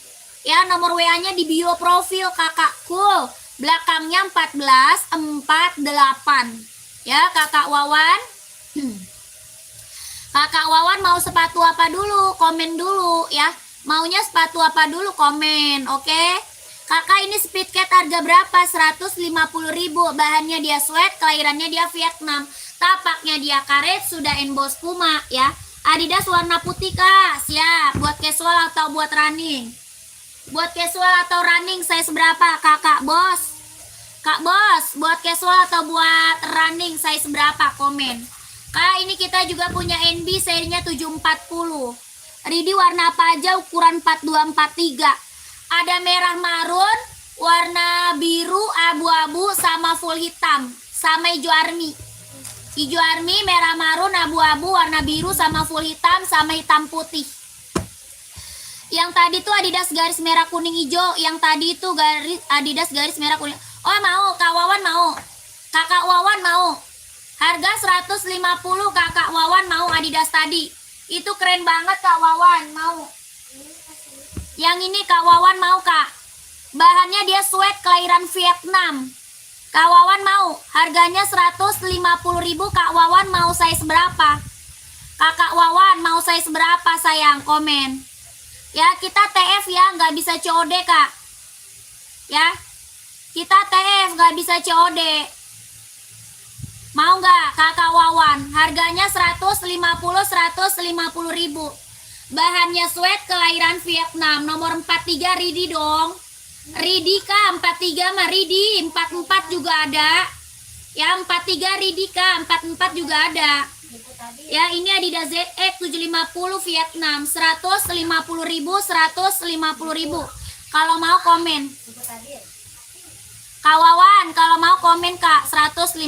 Ya, nomor WA-nya di bio profil kakakku. belakangnya 14, 4, 8. Ya, Kakak Wawan. Kakak Wawan mau sepatu apa dulu? Komen dulu ya. Maunya sepatu apa dulu? Komen, oke? Kakak ini Speedcat harga berapa? 150.000. Bahannya dia sweat, kelahirannya dia Vietnam. Tapaknya dia karet, sudah emboss Puma ya. Adidas warna putih Kak. Siap. Buat casual atau buat running? Buat casual atau running size berapa? Kakak Bos. Kak Bos, buat casual atau buat running size berapa? Komen. Kak, ini kita juga punya NB serinya 740. Ridi warna apa aja? Ukuran 42, 43. Ada merah marun, warna biru, abu-abu, sama full hitam. Sama hijau army. Hijau army, merah marun, abu-abu, warna biru, sama full hitam, sama hitam putih. Yang tadi tuh Adidas garis merah kuning hijau. Yang tadi itu Adidas garis merah kuning. Oh mau, Kak Wawan mau. Kakak Wawan mau. Harga 150 Kakak Wawan mau Adidas tadi. Itu keren banget Kak Wawan, mau. Yang ini Kak Wawan mau Kak. Bahannya dia sweat kelahiran Vietnam. Kak Wawan mau. Harganya 150.000. Kak Wawan mau size berapa? Kakak Wawan mau size berapa sayang? Komen. Ya kita TF ya, nggak bisa COD Kak. Ya. Kita TF nggak bisa COD. Mau nggak Kakak Wawan? Harganya 150.000. Bahannya sweat kelahiran Vietnam. Nomor 43 Ridi dong. Ridi Kak, 43 mah Ridi. 44 juga ada. Ya 43 Ridi Kak, 44 juga ada. Ya ini Adidas ZX 750 Vietnam. 150.000, 150.000. Kalau mau komen. Kak Wawan, kalau mau komen Kak, 150.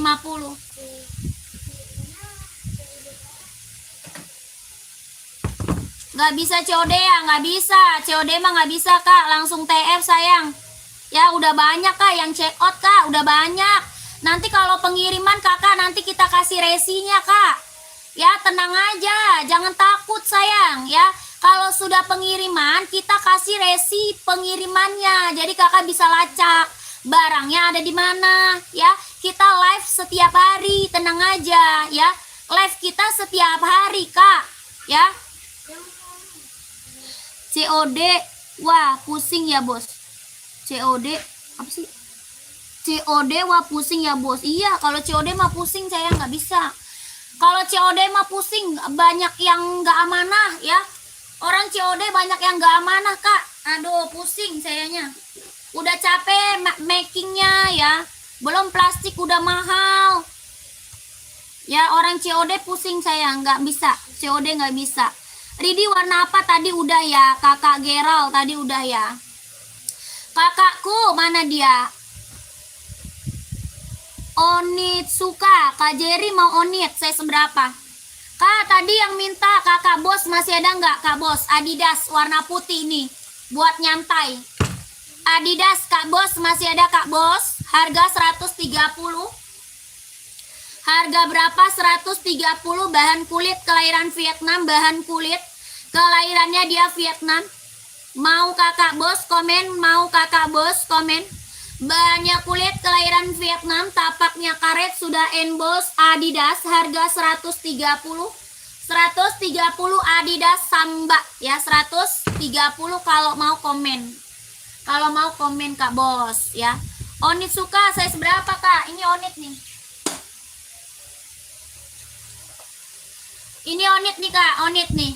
Nggak bisa COD ya, nggak bisa. COD mah nggak bisa Kak, langsung TF sayang. Ya udah banyak Kak yang check out Kak, udah banyak. Nanti kalau pengiriman Kakak nanti kita kasih resinya Kak. Ya tenang aja, jangan takut sayang ya. Kalau sudah pengiriman kita kasih resi pengirimannya. Jadi Kakak bisa lacak barangnya ada di mana ya. Kita live setiap hari, tenang aja ya. Live kita setiap hari Kak ya. COD, wah pusing ya bos. COD apa sih? COD wah pusing ya bos. Iya kalau COD mah pusing saya nggak bisa. Kalau COD mah pusing, banyak yang nggak amanah ya. Orang COD banyak yang nggak amanah Kak. Aduh pusing sayanya. Udah capek makingnya ya. Belum plastik udah mahal. Ya orang COD pusing saya nggak bisa. COD nggak bisa. Ridi warna apa tadi udah ya. Kakak Geral tadi udah ya. Kakakku mana dia? Onitsuka. Kak Jerry mau onit. Saya seberapa? Kak tadi yang minta Kakak Bos masih ada nggak Kak Bos? Adidas warna putih nih. Buat nyantai. Adidas Kak Bos masih ada Kak Bos. Harga 130. Harga berapa? 130. Bahan kulit kelahiran Vietnam. Bahan kulit kelahirannya dia Vietnam. Mau Kakak Bos komen. Mau Kakak Bos komen. Bahannya kulit kelahiran Vietnam. Tapaknya karet sudah emboss Adidas. Harga 130. 130 Adidas Samba ya. 130 kalau mau komen. Kalau mau komen Kak Bos ya. Onitsuka size berapa Kak? Ini onit nih. Ini onit nih Kak, onit nih.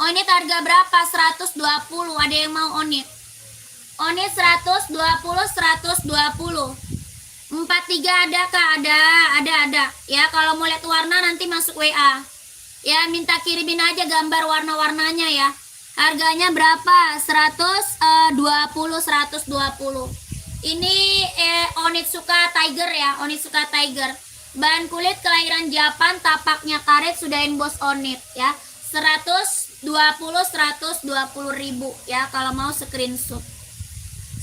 Onit harga berapa? 120. Ada yang mau onit? Onit 120, 120. 43 ada Kak? Ada. Ya kalau mau lihat warna nanti masuk WA. Ya minta kirimin aja gambar warna-warnanya ya. Harganya berapa? 120, 120. Ini Onitsuka Tiger ya, Onitsuka Tiger. Bahan kulit kelahiran Japan, tapaknya karet sudah emboss onit ya. 120 ribu ya kalau mau screenshot.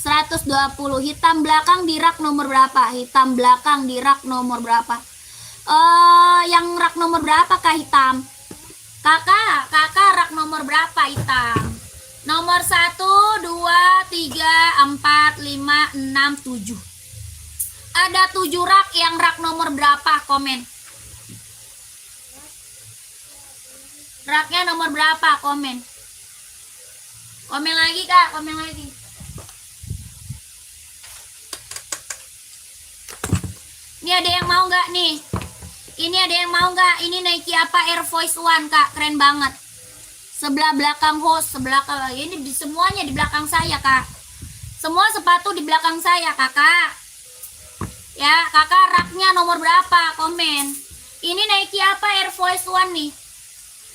120. Hitam belakang di rak nomor berapa? Hitam belakang di rak nomor berapa? Yang rak nomor berapa Kak hitam? Kakak rak nomor berapa hitam? Nomor 1, 2, 3, 4, 5, 6, 7. Ada 7 rak, yang rak nomor berapa? Komen. Raknya nomor berapa? Komen. Komen lagi kak, komen lagi. Ini ada yang mau nggak nih? Ini ada yang mau nggak? Ini Nike apa? Air Force One kak, keren banget. Sebelah belakang host, sebelah ini di semuanya di belakang saya kak. Semua sepatu di belakang saya kakak. Ya kakak, raknya nomor berapa? Komen. Ini Nike apa? Air Force One nih.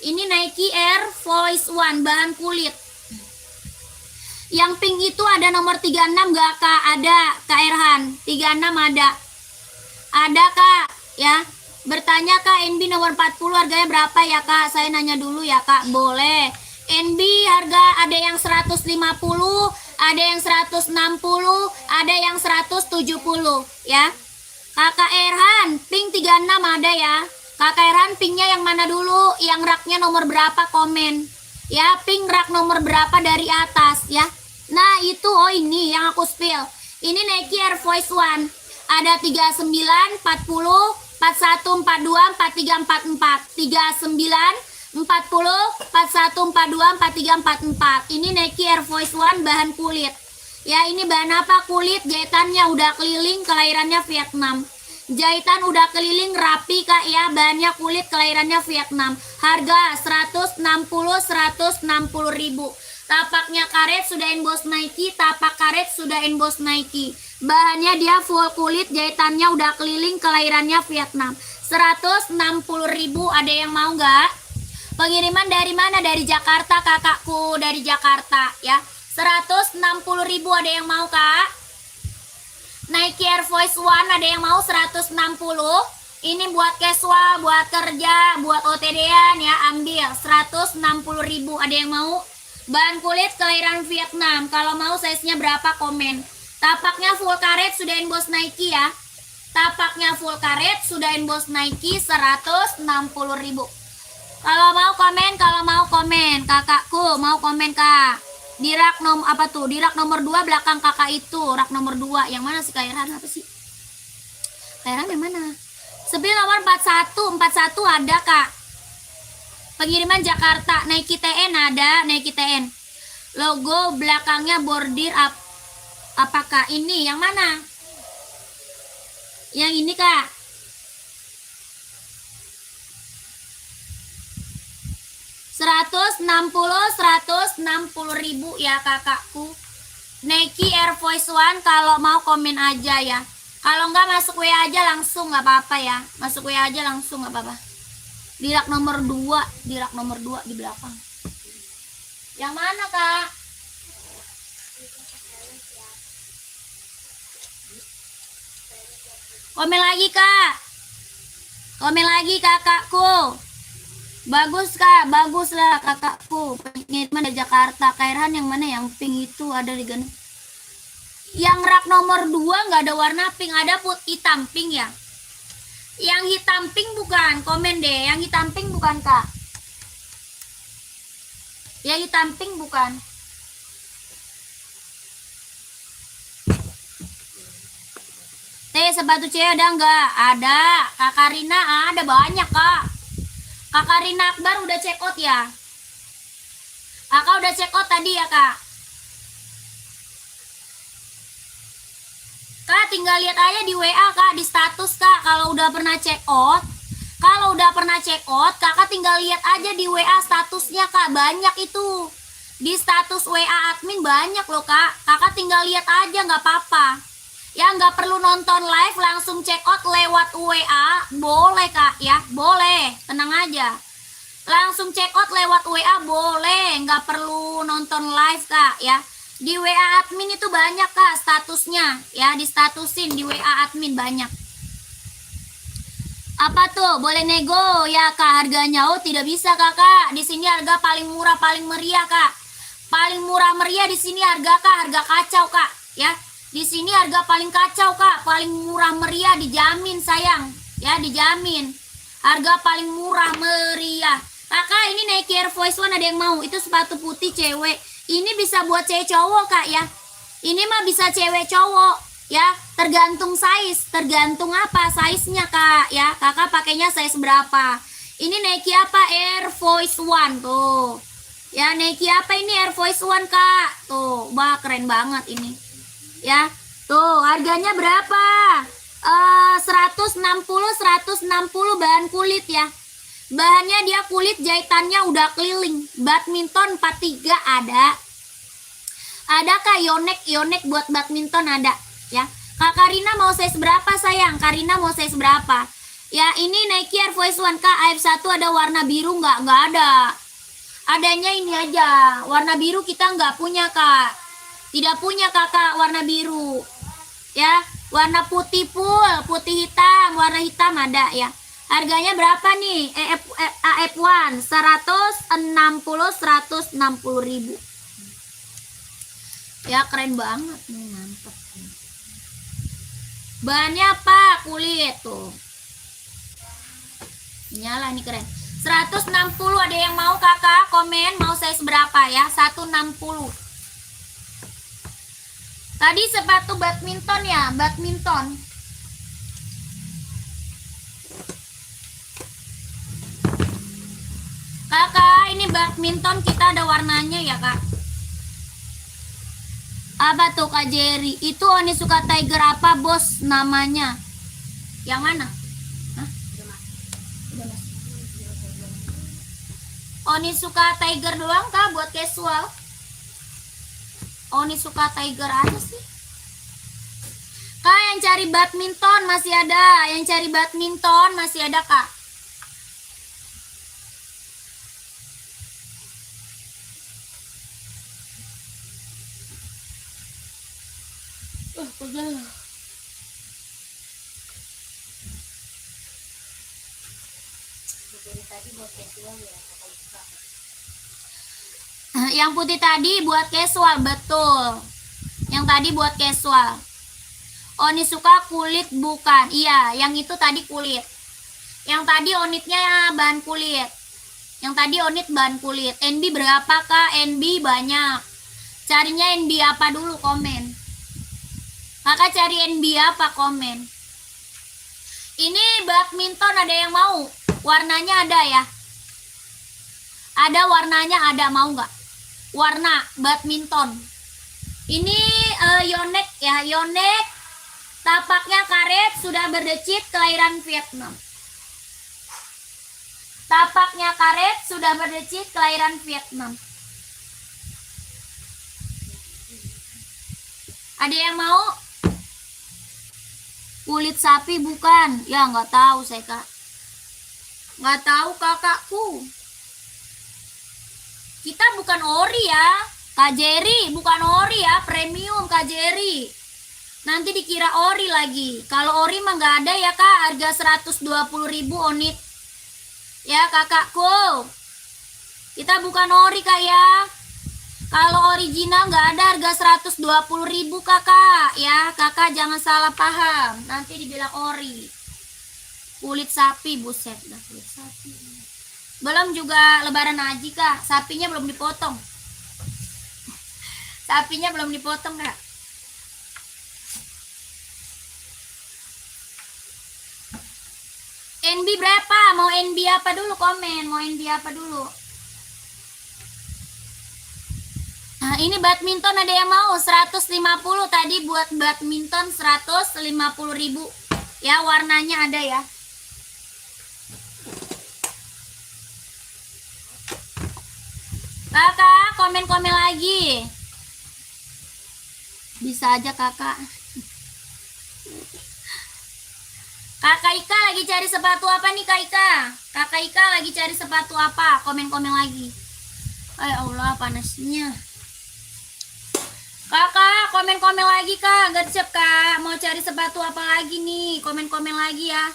Ini Nike Air Force One, bahan kulit. Yang pink itu ada nomor 36 gak kak? Ada Kak Erhan, 36 ada. Ada kak ya. Bertanya kak, NB nomor 40 harganya berapa ya kak? Saya nanya dulu ya kak. Boleh. NB harga ada yang 150, ada yang 160, ada yang 170 ya. Kakak Erhan, pink 36 ada ya. Kakak Erhan, pinknya yang mana dulu? Yang raknya nomor berapa? Komen. Ya, pink rak nomor berapa dari atas ya. Nah itu, oh ini yang aku spill. Ini Nike Air Force One. Ada 39, 40, 41, 42, 43, 44. 39, 40, 41, 42, 43, 44. Ini Nike Air Force One bahan kulit. Ya ini bahan apa? Kulit, jahitannya udah keliling, kelahirannya Vietnam. Jahitan udah keliling rapi kak ya, bahannya kulit, kelahirannya Vietnam. Harga 160 ribu. Tapaknya karet sudah emboss Nike, tapak karet sudah emboss Nike. Bahannya dia full kulit, jahitannya udah keliling, kelahirannya Vietnam. 160 ribu, ada yang mau nggak? Pengiriman dari mana? Dari Jakarta kakakku, dari Jakarta ya. 160 ribu, ada yang mau kak? Nike Air Force One ada yang mau 160. Ini buat casual, buat kerja, buat OTD-an ya, ambil 160 ribu, ada yang mau? Bahan kulit kelahiran Vietnam. Kalau mau size-nya berapa? Komen. Tapaknya full karet sudah emboss Nike ya. Tapaknya full karet sudah emboss Nike 160 ribu. Kalau mau komen, kalau mau komen. Kakakku mau komen kak. Di rak nomor apa tuh? Di rak nomor 2 belakang kakak itu. Rak nomor 2. Yang mana sih Kak Irhan? Apa sih? Kak Irhan yang mana? Sepil nomor 41. 41 ada kak. Pengiriman Jakarta. Nike TN ada. Nike TN. Logo belakangnya bordir apakah ini? Yang mana? Yang ini kak. Seratus enam puluh ribu ya kakakku. Nike Air Force One, kalau mau komen aja ya. Kalau enggak masuk WA aja langsung, nggak apa-apa ya. Masuk WA aja langsung, nggak apa-apa. Di rak nomor 2, di rak nomor 2 di belakang. Yang mana kak? Komen lagi kak. Komen lagi kakakku. Bagus kak, bagus lah kakakku. Pengiriman dari Jakarta. Kak Irhan yang mana? Yang pink itu ada di gana. Yang rak nomor 2 nggak ada warna pink, ada hitam pink ya. Yang hitam pink bukan, komen deh. Yang hitam pink bukan kak. Yang hitam pink bukan. Sepatu cewek ada nggak? Ada. Kakak Rina ada banyak kak. Kakak Rina Akbar udah check out ya? Kakak udah check out tadi ya kak? Kak tinggal lihat aja di WA kak, di status kak. Kalau udah pernah check out, kalau udah pernah check out, kakak tinggal lihat aja di WA statusnya kak. Banyak itu. Di status WA admin banyak loh kak. Kakak tinggal lihat aja, nggak apa-apa. Ya nggak perlu nonton live, langsung check out lewat WA. Boleh kak ya, boleh. Tenang aja. Langsung check out lewat WA boleh. Nggak perlu nonton live kak ya. Di WA admin itu banyak kak statusnya. Ya distatusin di WA admin banyak. Apa tuh? Boleh nego ya kak harganya? Oh tidak bisa kakak. Di sini harga paling murah, paling meriah kak. Paling murah meriah di sini harga kak. Harga kacau kak ya. Di sini harga paling kacau kak, paling murah meriah, dijamin sayang, ya dijamin. Harga paling murah meriah. Kakak, ini Nike Air Force One ada yang mau? Itu sepatu putih cewek. Ini bisa buat cewek cowok, Kak ya. Ini mah bisa cewek cowok ya. Tergantung size, tergantung apa size-nya, Kak ya. Kakak pakainya size berapa? Ini Nike apa? Air Force One tuh. Ya, Nike apa ini? Air Force One, Kak. Tuh, wah keren banget ini. Ya. Tuh, harganya berapa? 160 bahan kulit ya. Bahannya dia kulit, jahitannya udah keliling. Badminton 43 ada. Ada Kak Yonex buat badminton ada ya. Kak Karina mau size berapa sayang? Karina mau size berapa? Ya, ini Nike Air Force One Kak. AF1 ada warna biru nggak? Nggak ada. Adanya ini aja. Warna biru kita nggak punya Kak. Tidak punya Kakak warna biru. Ya, warna putih full, putih hitam, warna hitam ada ya. Harganya berapa nih? AF1 160 ribu. Ya keren banget nih, mantap. Bahannya apa? Kulit tuh. Nyala ini keren. 160 ada yang mau Kakak? Komen mau size berapa ya? 160. Tadi sepatu badminton ya, badminton. Kakak, ini badminton kita ada warnanya ya Kak. Apa tuh Kak Jerry? Itu Onitsuka Tiger apa bos namanya? Yang mana? Hah? Onitsuka Tiger doang Kak buat casual. Onitsuka Tiger aja sih. Kak, yang cari badminton masih ada. Yang cari badminton masih ada Kak. Yang putih tadi buat casual, betul. Yang tadi buat casual. Onitsuka kulit bukan? Iya, yang itu tadi kulit. Yang tadi onitnya bahan kulit. Yang tadi onit bahan kulit. NB berapa Kak? NB banyak. Carinya NB apa dulu, komen. Kakak cari NB apa, komen. Ini badminton ada yang mau? Warnanya ada ya? Ada warnanya, ada, mau nggak? Warna badminton. Ini Yonex ya, Yonex. Tapaknya karet, sudah berdecit, kelahiran Vietnam. Tapaknya karet, sudah berdecit, kelahiran Vietnam. Ada yang mau? Kulit sapi bukan? Ya nggak tahu saya Kak. Nggak tahu kakakku. Kita bukan ori ya, Kak Jerry, bukan ori ya, premium Kak Jerry. Nanti dikira ori lagi. Kalau ori mah nggak ada ya Kak, harga 120.000 onit. Ya kakakku. Kita bukan ori Kak ya. Kalau original nggak ada, harga 120.000 Kakak. Ya Kakak jangan salah paham. Nanti dibilang ori. Kulit sapi, buset dah kulit sapi. Belum juga lebaran haji Kak, sapinya belum dipotong. Sapinya belum dipotong Kak. NB berapa? Mau NB apa dulu, komen. Mau NB apa dulu? Nah, ini badminton ada yang mau? 150 tadi buat badminton 150.000. Ya, warnanya ada ya. Kakak, komen-komen lagi. Bisa aja kakak. Kakak Ika lagi cari sepatu apa nih Kak Ika? Kakak Ika lagi cari sepatu apa? Komen-komen lagi. Ya Allah, panasnya. Kakak, komen-komen lagi Kak. Gercep Kak. Mau cari sepatu apa lagi nih? Komen-komen lagi ya.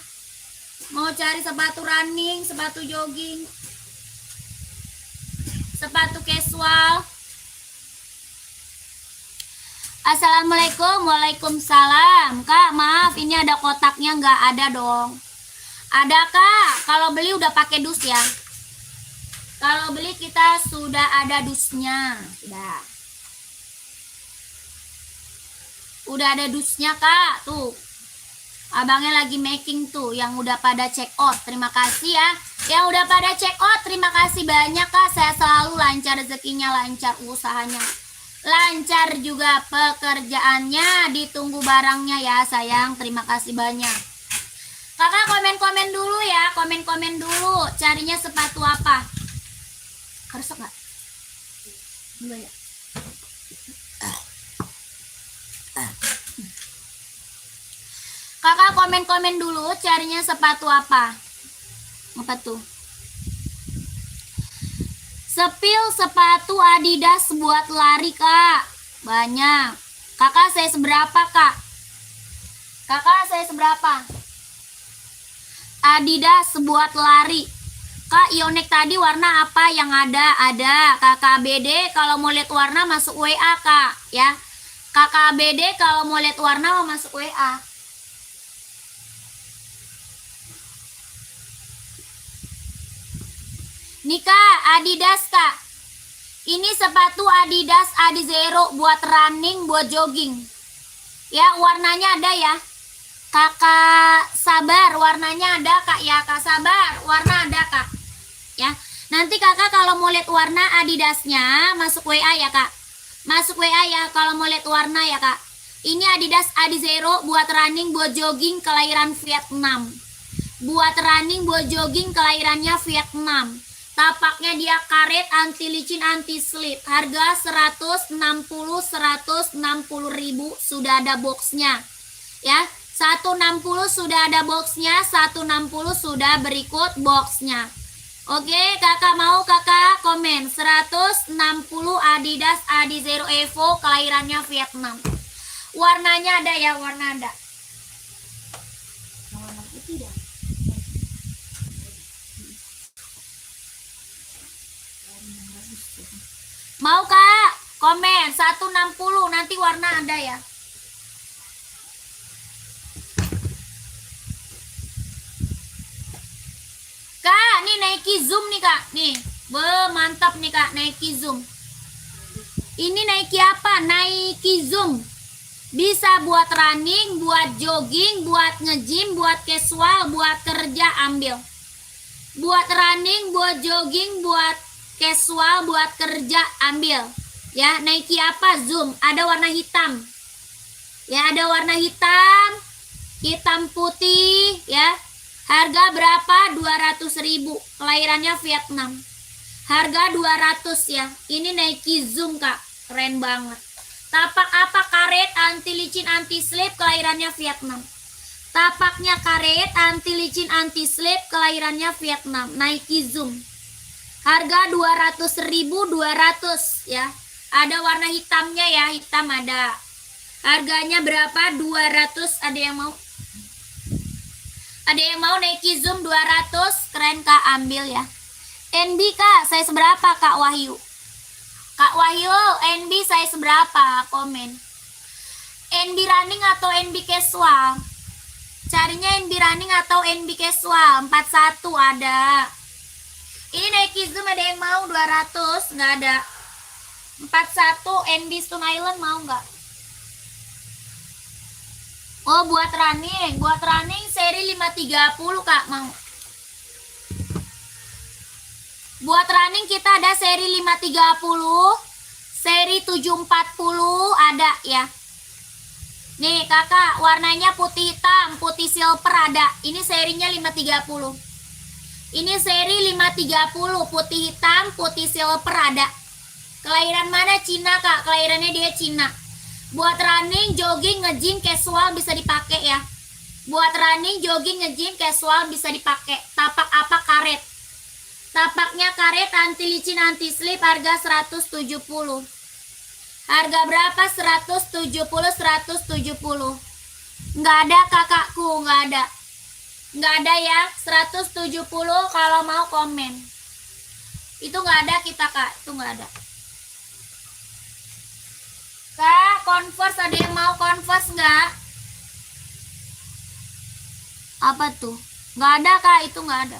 Mau cari sepatu running, sepatu jogging, sepatu casual. Assalamualaikum. Waalaikumsalam. Kak, maaf ini ada kotaknya nggak? Ada dong. Ada Kak. Kalau beli udah pakai dus ya. Kalau beli kita sudah ada dusnya. Udah ada dusnya kak. Tuh. Abangnya lagi making tuh. Yang udah pada check out. Terima kasih ya. Yang udah pada check out. Terima kasih banyak kak. Saya selalu lancar rezekinya. Lancar usahanya. Lancar juga pekerjaannya. Ditunggu barangnya ya sayang. Terima kasih banyak. Kakak komen-komen dulu ya. Komen-komen dulu. Carinya sepatu apa? Harus enggak? Enggak ya. Kakak komen-komen dulu carinya sepatu apa? Apa tuh? Sepil sepatu Adidas buat lari kak. Banyak. Kakak saya seberapa kak? Kakak saya seberapa? Adidas buat lari. Kak, Yonex tadi warna apa yang ada? Ada. Kakak BD kalau mau lihat warna masuk WA, Kak, ya. Kakak BD kalau mau lihat warna mau masuk WA. Nih, Kak, Adidas, Kak. Ini sepatu Adidas Adizero buat running, buat jogging. Ya, warnanya ada ya. Kakak sabar, warnanya ada, Kak, ya. Kak sabar, warna ada, Kak. Ya, nanti kakak kalau mau lihat warna Adidasnya masuk WA ya kak. Masuk WA ya kalau mau lihat warna ya kak. Ini Adidas Adizero buat running, buat jogging, kelahiran Vietnam. Buat running, buat jogging, kelahirannya Vietnam. Tapaknya dia karet, anti licin, anti slip. Harga 160 ribu. Sudah ada boxnya. Ya, 160 sudah ada boxnya, 160 sudah berikut boxnya. Oke, kakak mau kakak komen 160 Adidas Adizero Evo kelahirannya Vietnam. Warnanya ada ya, warna ada. Warna putih dah. Mau kak? Komen 160 nanti warna ada ya. Kak, nih Nike Zoom nih kak, nih, mantap nih kak, Nike Zoom. Ini Nike apa? Nike Zoom. Bisa buat running, buat jogging, buat nge-gym, buat casual, buat kerja ambil. Buat running, buat jogging, buat casual, buat kerja ambil. Ya, Nike apa? Zoom. Ada warna hitam. Ya, ada warna hitam, hitam putih, ya. Harga berapa? 200 ribu. Kelahirannya Vietnam. Harga 200 ya. Ini Nike Zoom kak. Keren banget. Tapak apa? Karet, anti licin, anti slip. Kelahirannya Vietnam. Tapaknya karet, anti licin, anti slip. Kelahirannya Vietnam. Nike Zoom. Harga 200 ribu. 200 ya. Ada warna hitamnya ya. Hitam ada. Harganya berapa? 200. Ada yang mau? Ada yang mau Nike Zoom 200? Keren kak, ambil ya. NB kak, saya seberapa kak Wahyu? Kak Wahyu, NB saya seberapa? Komen. NB running atau NB casual? Carinya NB running atau NB casual? 41 ada. Ini Nike Zoom ada yang mau 200? Nggak ada. 41 NB Stone Island mau nggak? Oh, buat running seri 530 kak mau. Buat running kita ada seri 530, seri 740 ada ya. Nih kakak, warnanya putih hitam, putih silver ada. Ini serinya 530. Ini seri 530, putih hitam, putih silver ada. Kelahiran mana? Cina kak, kelahirannya dia Cina. Buat running, jogging, nge-gym, casual bisa dipakai ya. Buat running, jogging, nge-gym, casual bisa dipakai. Tapak apa? Karet. Tapaknya karet, anti licin, anti slip. Harga 170. Harga berapa? 170. 170. Nggak ada kakakku, nggak ada. Nggak ada ya. 170 kalau mau komen. Itu nggak ada kita kak, itu nggak ada. Kak, Converse ada yang mau Converse nggak? Apa tuh? Nggak ada kak, itu nggak ada.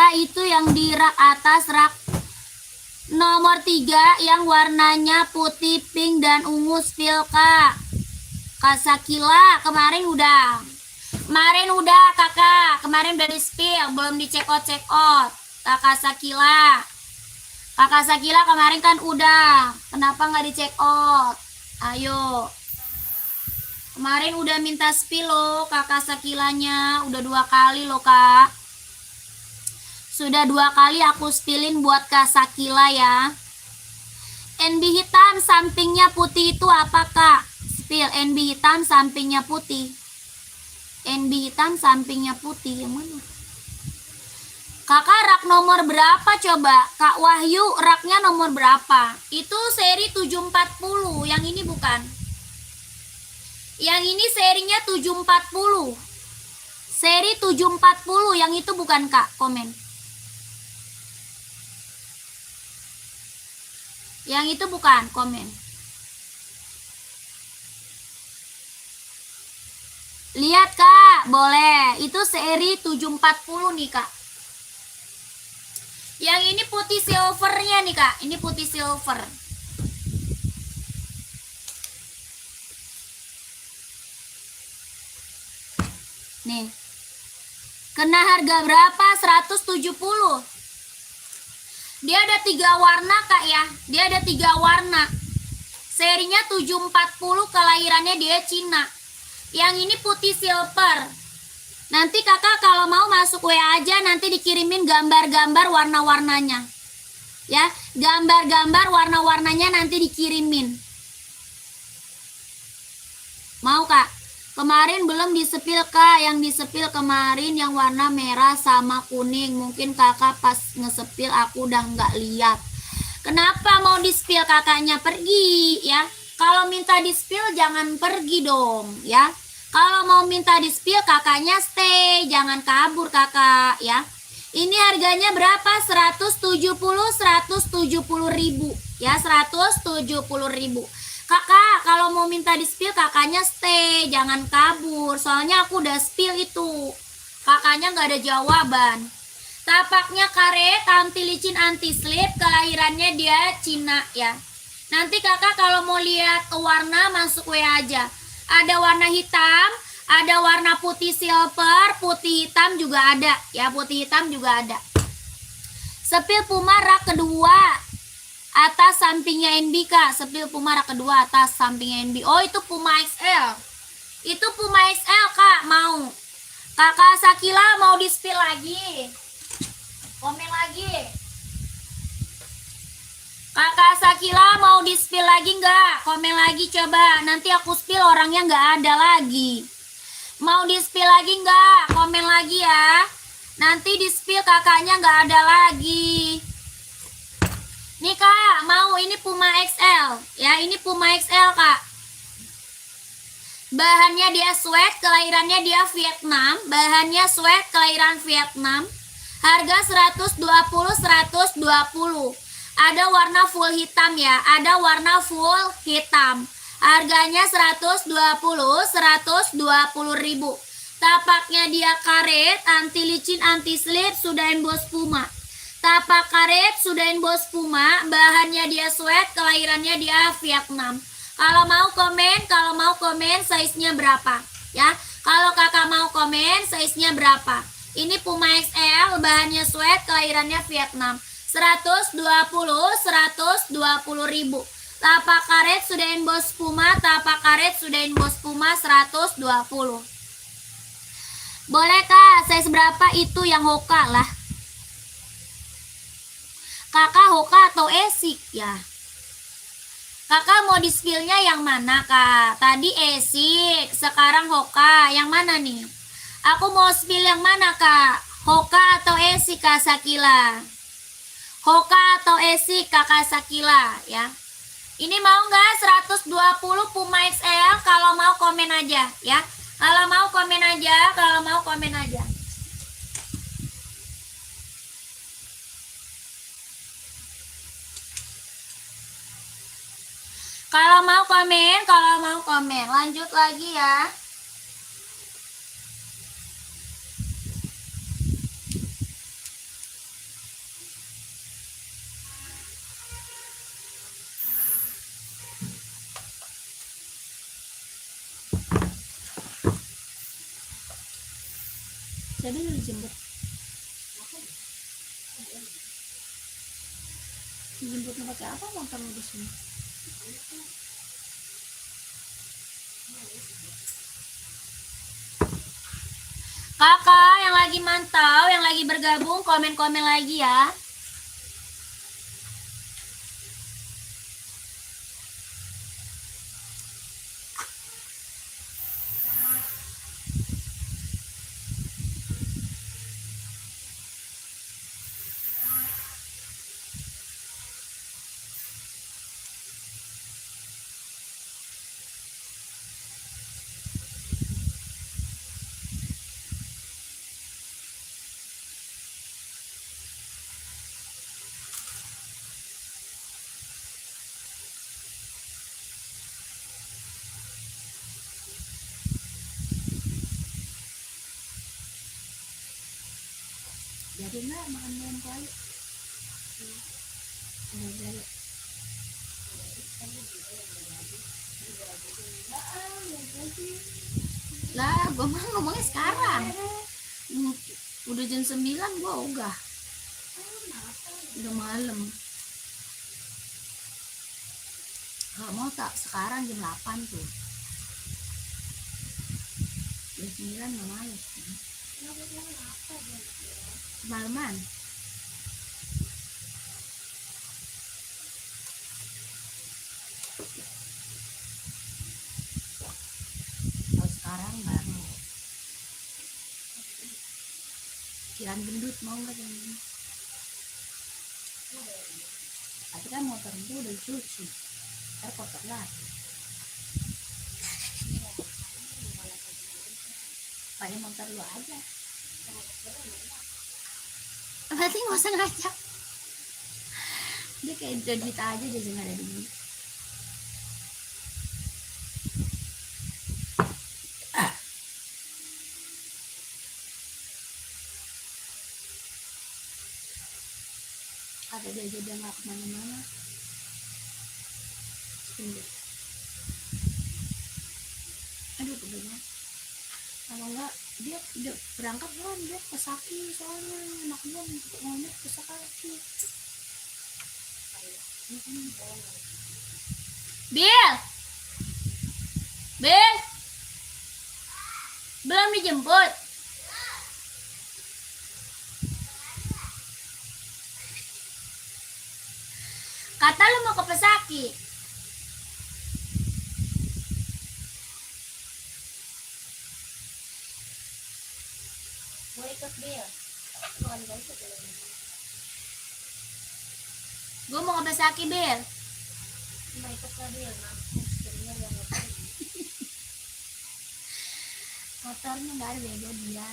berapa itu yang di rak atas, rak nomor 3 yang warnanya putih, pink, dan ungu, spill Kak. Kak Sakila, kemarin udah kakak, kemarin udah di spill, belum di check out. Kakak Sakila kemarin kan udah, kenapa nggak di check out? Ayo, kemarin udah minta spill loh kakak Sakilanya, udah 2 kali loh kak. Sudah 2 kali aku spillin buat Kak Sakila ya. NB hitam sampingnya putih itu apa Kak? Spill NB hitam sampingnya putih. NB hitam sampingnya putih yang mana? Kakak rak nomor berapa coba? Kak Wahyu raknya nomor berapa? Itu seri 740, yang ini bukan. Yang ini serinya 740. Seri 740, yang itu bukan Kak, komen. Yang itu bukan, komen. Lihat Kak, boleh. Itu seri 740 nih Kak. Yang ini putih silvernya nih Kak. Ini putih silver. Nih. Kena harga berapa? 170. Dia ada 3 warna Kak ya. Dia ada 3 warna. Serinya 740, kelahirannya dia Cina. Yang ini putih silver. Nanti kakak kalau mau masuk WA aja, nanti dikirimin gambar-gambar warna-warnanya. Ya, gambar-gambar warna-warnanya nanti dikirimin. Mau Kak? Kemarin belum disepil Kak, yang disepil kemarin yang warna merah sama kuning. Mungkin kakak pas ngesepil aku udah nggak lihat. Kenapa mau dispil kakaknya pergi ya? Kalau minta dispil jangan pergi dong ya. Kalau mau minta dispil kakaknya stay, jangan kabur kakak ya. Ini harganya berapa? 170 ribu ya, 170 ribu. Kakak kalau mau minta di spill kakaknya stay, jangan kabur. Soalnya aku udah spill itu. Kakaknya nggak ada jawaban. Tapaknya karet, anti licin, anti slip, kelahirannya dia Cina ya. Nanti kakak kalau mau lihat warna masuk WA aja. Ada warna hitam, ada warna putih silver, putih hitam juga ada ya, putih hitam juga ada. Sepil Puma rak kedua. Atas sampingnya NB Kak, sepil Puma rak kedua atas sampingnya NB. Oh itu Puma XL. Itu Puma XL Kak, mau. Kakak Sakila mau di spill lagi. Komen lagi. Kakak Sakila mau di spill lagi nggak? Komen lagi coba. Nanti aku spill orangnya nggak ada lagi. Mau di spill lagi nggak? Komen lagi ya. Nanti di spill kakaknya nggak ada lagi. Nih Kak, mau ini Puma XL. Ya, ini Puma XL Kak. Bahannya dia sweat, kelahirannya dia Vietnam. Bahannya sweat, kelahiran Vietnam. Harga 120. Ada warna full hitam ya, ada warna full hitam. Harganya 120 ribu. Tapaknya dia karet, anti licin, anti slip, sudah emboss Puma. Tapak karet, sudah emboss Puma, bahannya dia sweat, kelahirannya dia Vietnam. Kalau mau komen size-nya berapa? Ya, kalau kakak mau komen size-nya berapa? Ini Puma XL, bahannya sweat, kelahirannya Vietnam. 120 ribu. Tapak karet sudah emboss Puma, tapak karet sudah emboss Puma 120. Boleh Kak, size berapa itu yang Hoka lah? Kakak Hoka atau Esik ya? Kakak mau di spillnya yang mana Kak? Tadi Esik, sekarang Hoka. Yang mana nih? Aku mau spill yang mana Kak? Hoka atau Esik Kak Sakila? Hoka atau Esik Kakak Sakila ya? Ini mau nggak 120 Puma XL? Kalau mau komen aja ya. Kalau mau komen aja, kalau mau komen aja. Kalau mau komen. Lanjut lagi ya. Kita dulu dijemput. Dijemputnya pakai apa motor lu di sini? Kakak yang lagi mantau, yang lagi bergabung, komen-komen lagi ya. Jadi nggak makan malam kali? Jadi. Lah, gue mah ngomongnya sekarang. Udah jam 9 gue ogah. Udah malam. Kalau mau tak sekarang jam 8 tuh. Jam 9 nggak males. Malaman. Kalau sekarang baru. Kiran gendut mau nggak jam ini? Tapi kan motor itu udah dicuci. Ntar kotor lagi. Pakai motor lu aja. Berarti nggak usah ngajak. Dia kayak udah duit aja dia nggak ada duit. Kata dia aja dia nggak kemana-mana. Aduh kebetulan. Kalau enggak dia berangkat kan dia ke Saki soalnya anak gue ngomong ke Saki. Bill, belum dijemput. Kata lu mau ke Pesaki. Mau ikut Bill? Gue mau ke Pesaki Bill. Mau ikut ke Bill, motornya nggak ada bego dia.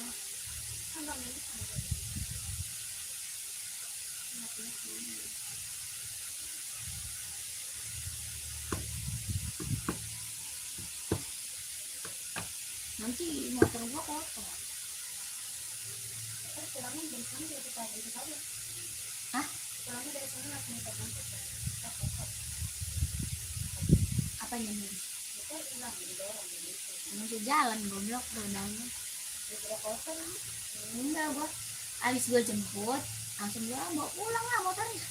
Nanti motor gua kotor. Pulangnya dari sana dari tadi. Hah? Pulangnya dari sana langsung ke kantor. Apa yang ini? Itu hilang di dorong gitu. Masih jalan goblok rodanya. Udah kotor. Enggak gua. Abis gua jemput, langsung gua bawa pulang lah motornya.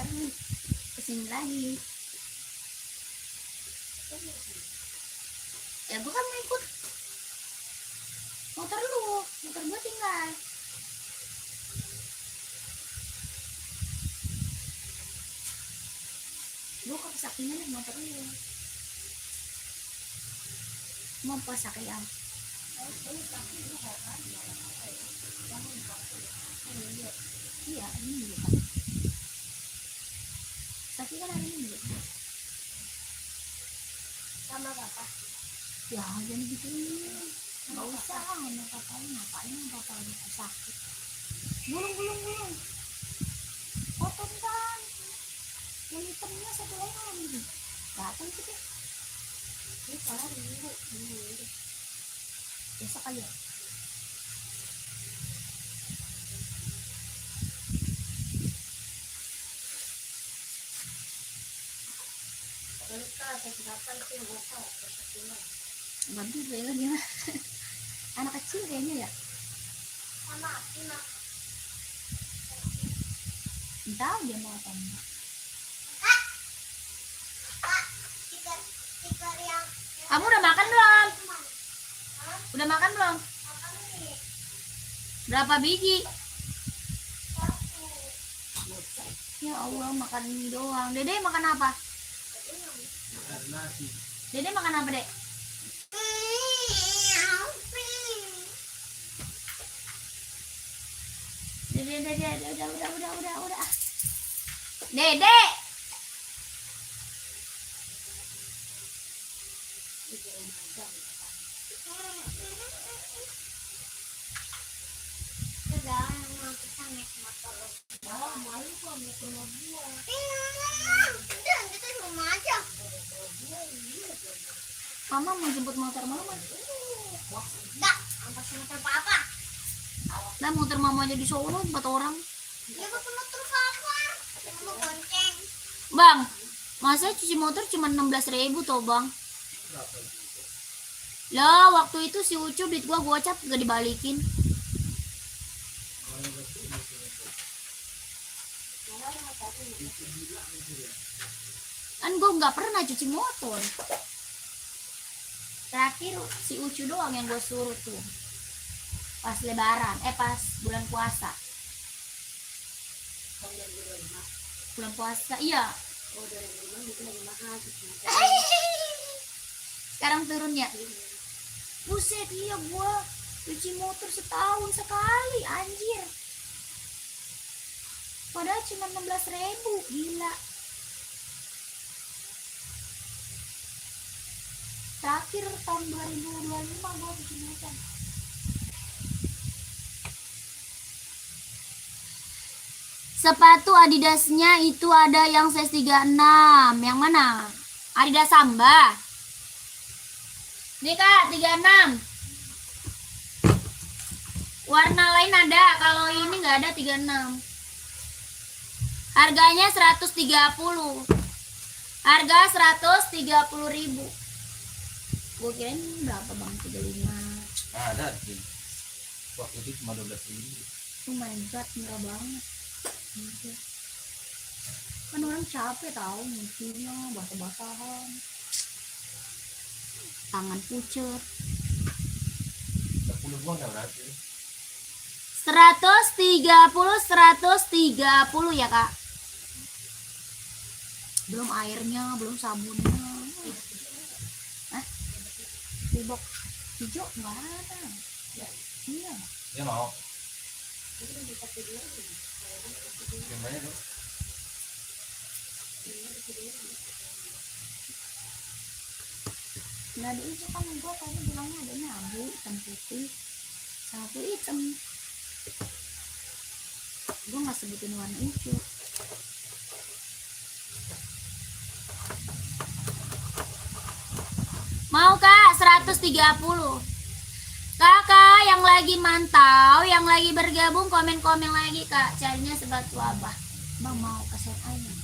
Terus kesini lagi. Ya gua kan mau ikut motor lu, motor gua tinggal. Gua ke Pesakinya naik motor lu. Mau Pesaki yang iya ini juga kan. Tapi kan hari ini juga sama bapak. Ya jangan gitu. Nggak usah sama papa ngapain papa lagi sakit. Gulung. Kotor kan. Yang hitamnya satu lagi. Datang sih deh. Ini salah dulu. Besok aja. Saya kenapa itu yang apa? Babi kayak gimana? Anak kecil kayaknya ya. Entah dia mau apa enggak. Kamu udah makan belum? Udah makan belum? Berapa biji? Ya Allah, makan mie doang. Dede makan apa? Nasi. Dede makan apa, Dek? Dede, udah. Dede. Mama mau jemput motor mama. Enggak, ampas motor papa. Nah, motor mama aja di Solo 4 orang. Ya pakai motor papa. Mau gonceng. Bang, masa cuci motor cuma 16.000 toh, Bang? Lah, waktu itu si Ucu duit gua gocap gak dibalikin. Kan gua nggak pernah cuci motor. Terakhir si Ucu doang yang gua suruh tuh. Pas lebaran, pas bulan puasa. Bulan puasa, iya. Sekarang turun ya. Buset, iya gua cuci motor setahun sekali, anjir. Padahal cuma 16.000, gila. Terakhir tahun 2025 gua cuci motor. Sepatu Adidasnya itu ada yang size 36. Yang mana? Adidas Samba. Nih Kak, 36. Warna lain ada, kalau ini nggak ada 36. Harganya 130. Harga 130.000. Gue kirain berapa Bang? 35. Ada sih. Waktu itu cuma 12.000. Oh my god, murah banget. Kan orang capek tahu nyucinya, basah-basahan, tangan pucet. 10 buang ya berarti. 130 ya Kak. Belum airnya, belum sabunnya. Hah? Bebok hijau nggak ada. Iya. Dia mau. Gimana tuh? Nggak ada hijau kan, gua tadi bilangnya adanya abu, hitam putih, satu hitam. Gua nggak sebutin warna hijau. Mau Kak 130. Kakak yang lagi mantau, yang lagi bergabung, komen-komen lagi Kak. Carinya sepatu abah. Bang mau pesen ayam.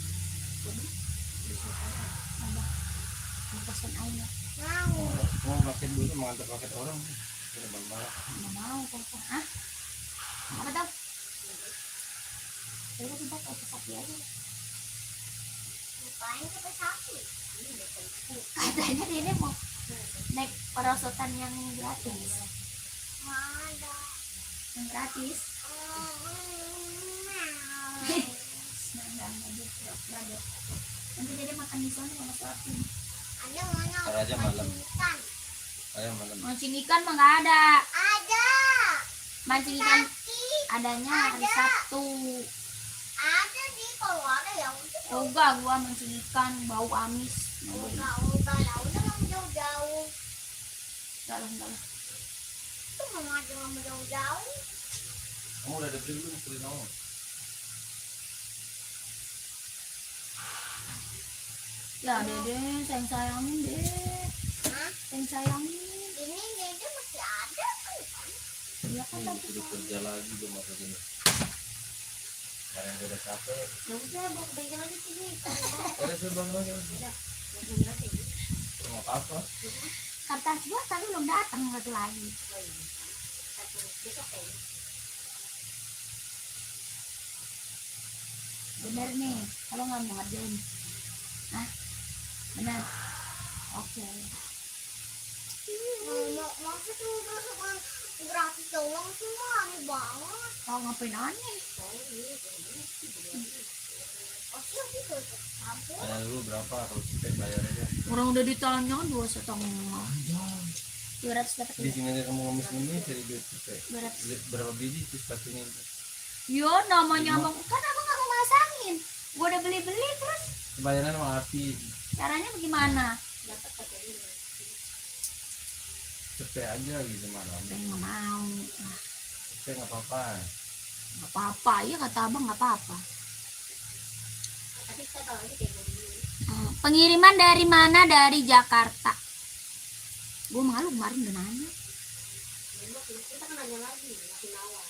Abah mau pesen ayam. Mau paket dulu, mau antar paket orang. Udah malah. Nggak mau Kakak. Hah? Apa tuh? Coba kita ke sapi aja. Ngapain ke sapi? Katanya dia mau naik perosotan yang gratis. Ada. Yang gratis. Nanti dia makan di sana sama suapin. Ada mana? Ntar aja malam. Ikan. Ayo malam. Mancing ikan mah nggak ada. Ada. Mancing ikan Kaki. adanya hari Sabtu. Ada di kalau ada ya udah. Enggak, gua mancing ikan bau amis. Udah lah, udah mau jauh-jauh. Enggak. Itu mau aja mau jauh-jauh. Kamu udah ada beli belum kulino? Ya Dede, sayangin deh. Hah? Sayangin. Ini Dede masih ada kan? Iya kan tapi Udah kerja lagi gue masa ini. Sekarang gue udah capek. Ya udah, bawa pegang aja sini. Udah suruh bang lagi. Udah. Mau apa? Kertas gua tapi belum datang satu lagi. Bener nih, kalau nggak mau ngerjain. Hah? Bener. Oke. Maksud tuh gratis doang semua aneh banget. Kalau ngapain aneh? Tanya dulu berapa kalau cepet bayar aja. Orang udah ditanya 2,5. 200 dapat Di sini aja kamu ngemis cari duit cepet. 200. Berapa biji tuh sepatunya itu? Yo, namanya abang kan abang nggak mau masangin. Gua udah beli terus. Bayaran sama api. Caranya bagaimana? Cepet aja gitu malam. Saya nggak mau. Cepet nggak apa-apa. Nggak apa-apa, ya kata abang nggak apa-apa. Pengiriman dari mana? Dari Jakarta. Gue malu kemarin udah nanya. Kita kan nanya lagi, masih nawar.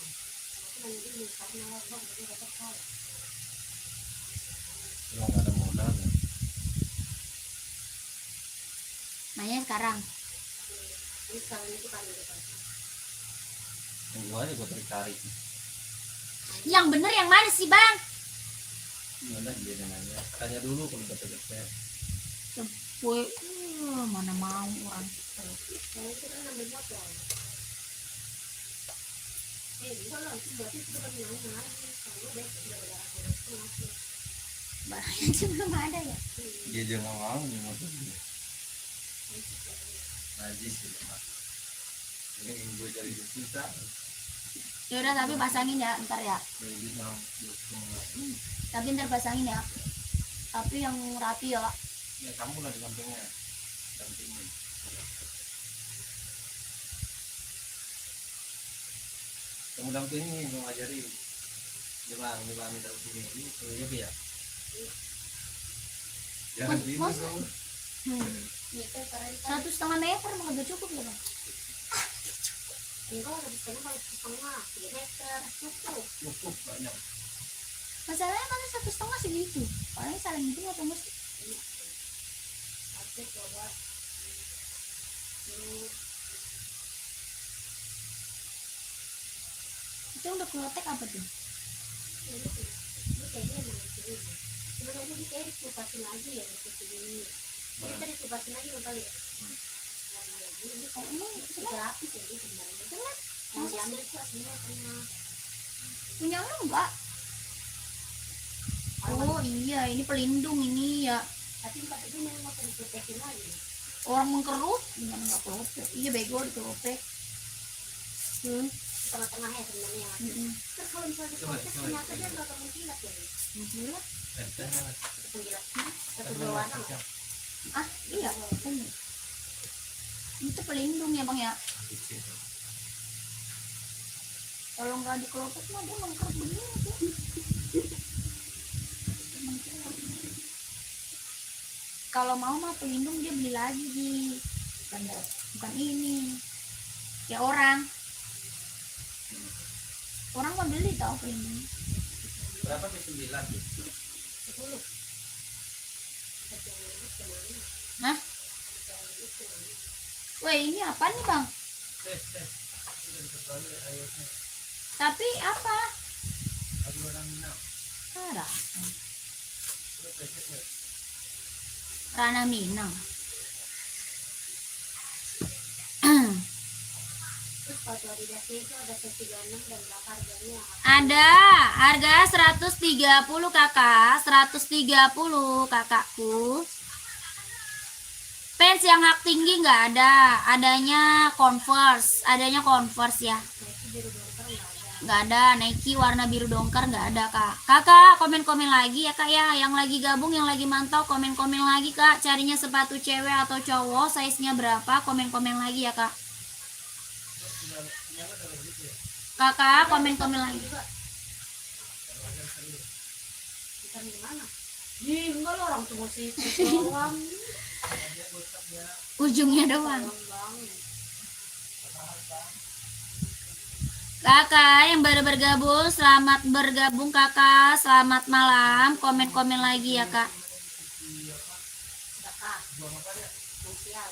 Kalau nggak ada modal ya. Nanya sekarang. Ini sekarang itu kan Tunggu aja gue tarik. Yang bener yang mana sih bang? Ada dia nanya. Tanya dulu kalau udah cepet. Gue mana mau orang. saya itu kan ambil motor. Bisa lah, itu berarti itu kan nanya lagi. Kalau besok udah ada masuk. Barangnya sih belum ada ya. Dia jangan mau nih motor dia. Najis gitu mas. Ini yang gue cari di susah. Ya udah tapi pasangin ya ntar ya. Jadi mau Tapi ntar pasangin ya. Tapi yang rapi ya. ya kamu lah di sampingnya. Sampingnya. Kamu dampingi, mau ngajari. Jelang minta sini. Ini ya. Jangan bingung Mas- kamu. 1,5 meter mah udah cukup ya bang. Enggak, habis setengah 3 meter. Cukup. Cukup banyak. Masalahnya mana 1,5 segitu. Paling saling itu atau mesti. Aku coba. Itu udah kelotek apa tuh? Ini kayaknya emang ini. Sebenarnya ini kayak dikupasin lagi ya untuk ini. Ini tadi dikupasin lagi kali ya. Oh, ini Sudah rapis ya ini sebenarnya. Cuman Yang diambil itu aslinya tengah. punya lu enggak? Oh iya, ini pelindung ini ya. Tapi empat itu memang mau diprotekin lagi. Orang mengkerut, gimana nggak kelotek? Iya bego dikelotek. Tengah-tengahnya sebenarnya yang ada. Terus kalau misalnya diprotek ternyata dia nggak akan mengkilat ya. Gila. Mengkilat. Satu dua warna nggak? Ah iya, ini. Itu pelindung ya bang ya. Kalau nggak dikelotek mah dia mengkerut begini tuh. Kalau mau mah pelindung dia beli lagi di bukan ini ya orang mah beli tau pelindung. Berapa sih 9 tuh? 10. Hah? Weh ini apa nih bang? Tes. Tapi apa? Aku orang Minang. Arah. Rana Minang. Terus kalau validasi itu ada 36 dan berapa harganya? Ada harga 130 kakak, 130 kakakku. Pants yang hak tinggi nggak ada, adanya Converse ya. Nggak ada. Nike warna biru dongker nggak ada kak. Kakak komen lagi ya kak ya, yang lagi gabung, yang lagi mantau komen lagi kak. Carinya sepatu cewek atau cowok, size nya berapa, komen lagi ya kak. Kakak komen lagi. Bukan di mana? Ih, enggak lo orang tua sih. Doang. Ujungnya doang. Bang. Kakak yang baru bergabung, selamat bergabung kakak. Selamat malam. Komen lagi ya kak. Sedekah. Sosial.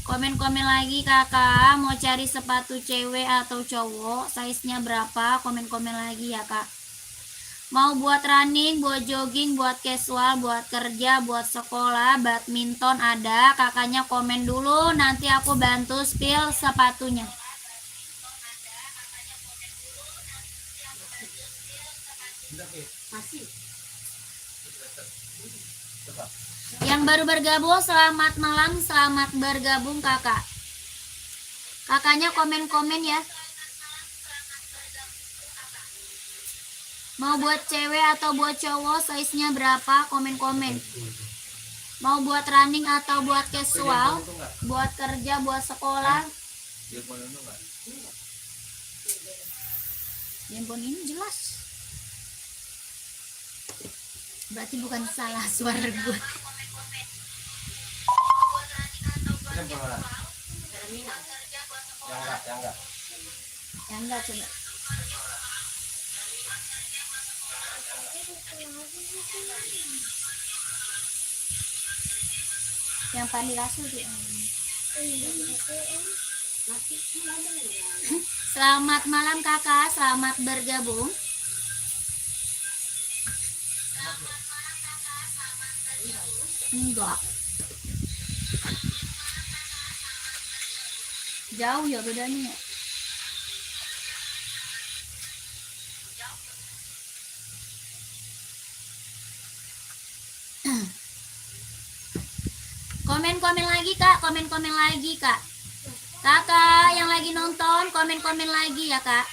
Komen-komen lagi kakak, mau cari sepatu cewek atau cowok, size-nya berapa, komen-komen lagi ya kak. Mau buat running, buat jogging, buat casual, buat kerja, buat sekolah, badminton ada, kakaknya komen dulu, nanti aku bantu spill sepatunya. Masih. Yang baru bergabung, selamat malam, selamat bergabung kakak. Kakaknya komen-komen ya. Mau buat cewek atau buat cowok, size-nya berapa, komen-komen. Mau buat running atau buat casual, buat kerja, buat sekolah. Telepon dulu nggak? Handphone ini jelas. Berarti bukan salah suara gue. Telepon mana? Yang enggak. Ya enggak coba. Yang Pandi Rasul tuh. Selamat malam kakak, selamat bergabung. Enggak. Jauh ya bedanya. Komen-komen lagi kak, komen-komen lagi kak. Kakak yang lagi nonton, komen-komen lagi ya kak.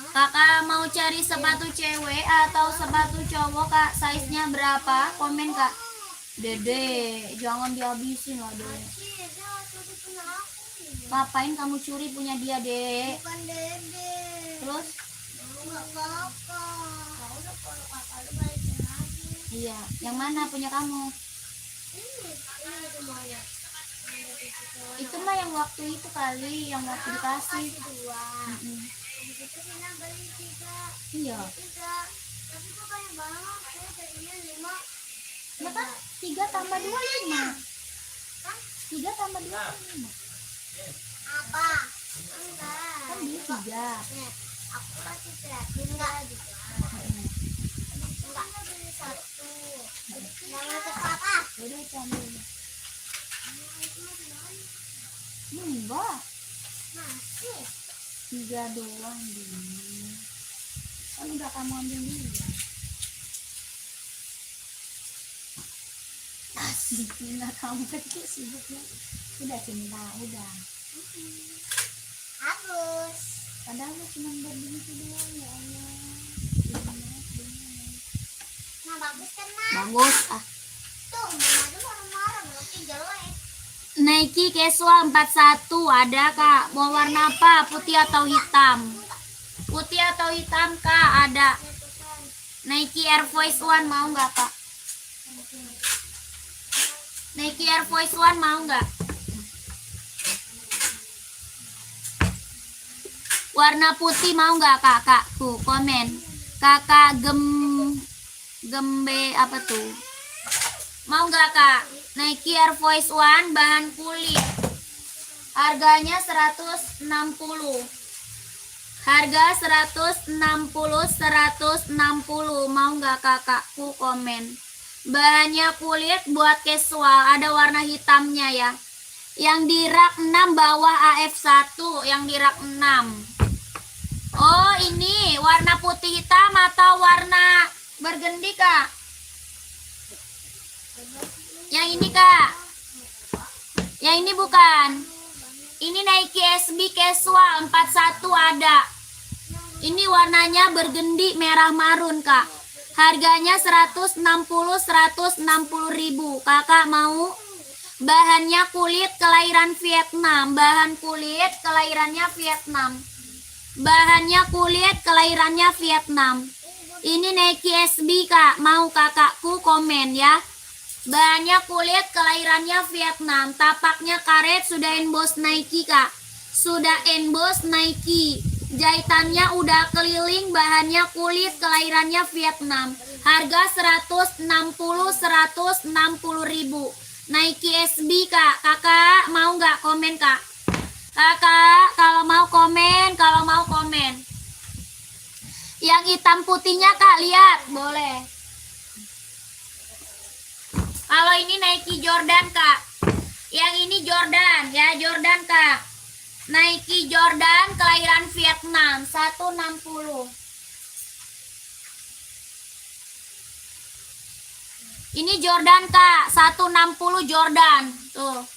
Kakak mau cari sepatu cewek atau sepatu cowok kak, size-nya berapa? Komen kak. Dede, jangan dihabisin lah deh. Ngapain kamu curi punya dia dek? Bukan dede. Terus? Enggak apa-apa. Udah kalau kakak lu balikin lagi. Iya, yang mana punya kamu? Ini semuanya. Itu mah yang waktu itu kali, yang waktu dikasih. Dua. Mm-mm. Habis itu Vina beli 3. Iya. 3. Tapi kok banyak banget. Saya tadinya 5. Berapa? 3 tambah 2 5. 3 tambah 2 5. Apa? Enggak. Kan beli 3. Nih, aku kasih terakhir enggak gitu. Enggak beli 1. Jangan cepat ah. Udah ambil. Enggak. Masih. 3 doang dulu. Kan udah kamu ambil dulu ya. Asik, Cinta kamu kecil sibuknya. Udah Cinta, udah. Bagus. Padahal lu cuma begitu doang ya Allah. Nah, bagus kan, Nak? Bagus ah. Tuh, Mama tuh marah-marah, berarti jelek. Nike casual 41 ada kak. Mau warna apa? Putih atau hitam? Putih atau hitam kak ada. Nike Air Force One mau nggak kak? Nike Air Force One mau nggak? Warna putih mau nggak kakakku? Komen. Kakak gembe apa tuh? Mau nggak kak? Nike Air Force One bahan kulit. Harganya 160. Harga 160. Mau nggak kakakku? Komen. Bahannya kulit buat casual, ada warna hitamnya ya. Yang di rak 6 bawah AF1, yang di rak 6. Oh, ini warna putih hitam atau warna bergendi kak? Yang ini kak. Yang ini bukan. Ini Nike SB casual 41 ada. Ini warnanya bergendi merah marun kak. Harganya 160 ribu. Kakak mau? Bahannya kulit kelahiran Vietnam. Bahan kulit kelahirannya Vietnam. Bahannya kulit kelahirannya Vietnam. Ini Nike SB kak. Mau kakakku? Komen ya. Bahannya kulit kelahirannya Vietnam. Tapaknya karet, sudah emboss Nike kak. Sudah emboss Nike. Jahitannya udah keliling, bahannya kulit, kelahirannya Vietnam. Harga 160 ribu. Nike SB kak. Kakak mau nggak komen kak? Kakak kalau mau komen, Yang hitam putihnya kak lihat, boleh. Kalau ini Nike Jordan kak. Yang ini Jordan ya, Jordan kak. Nike Jordan kelahiran Vietnam 160. Ini Jordan kak, 160 Jordan. Tuh.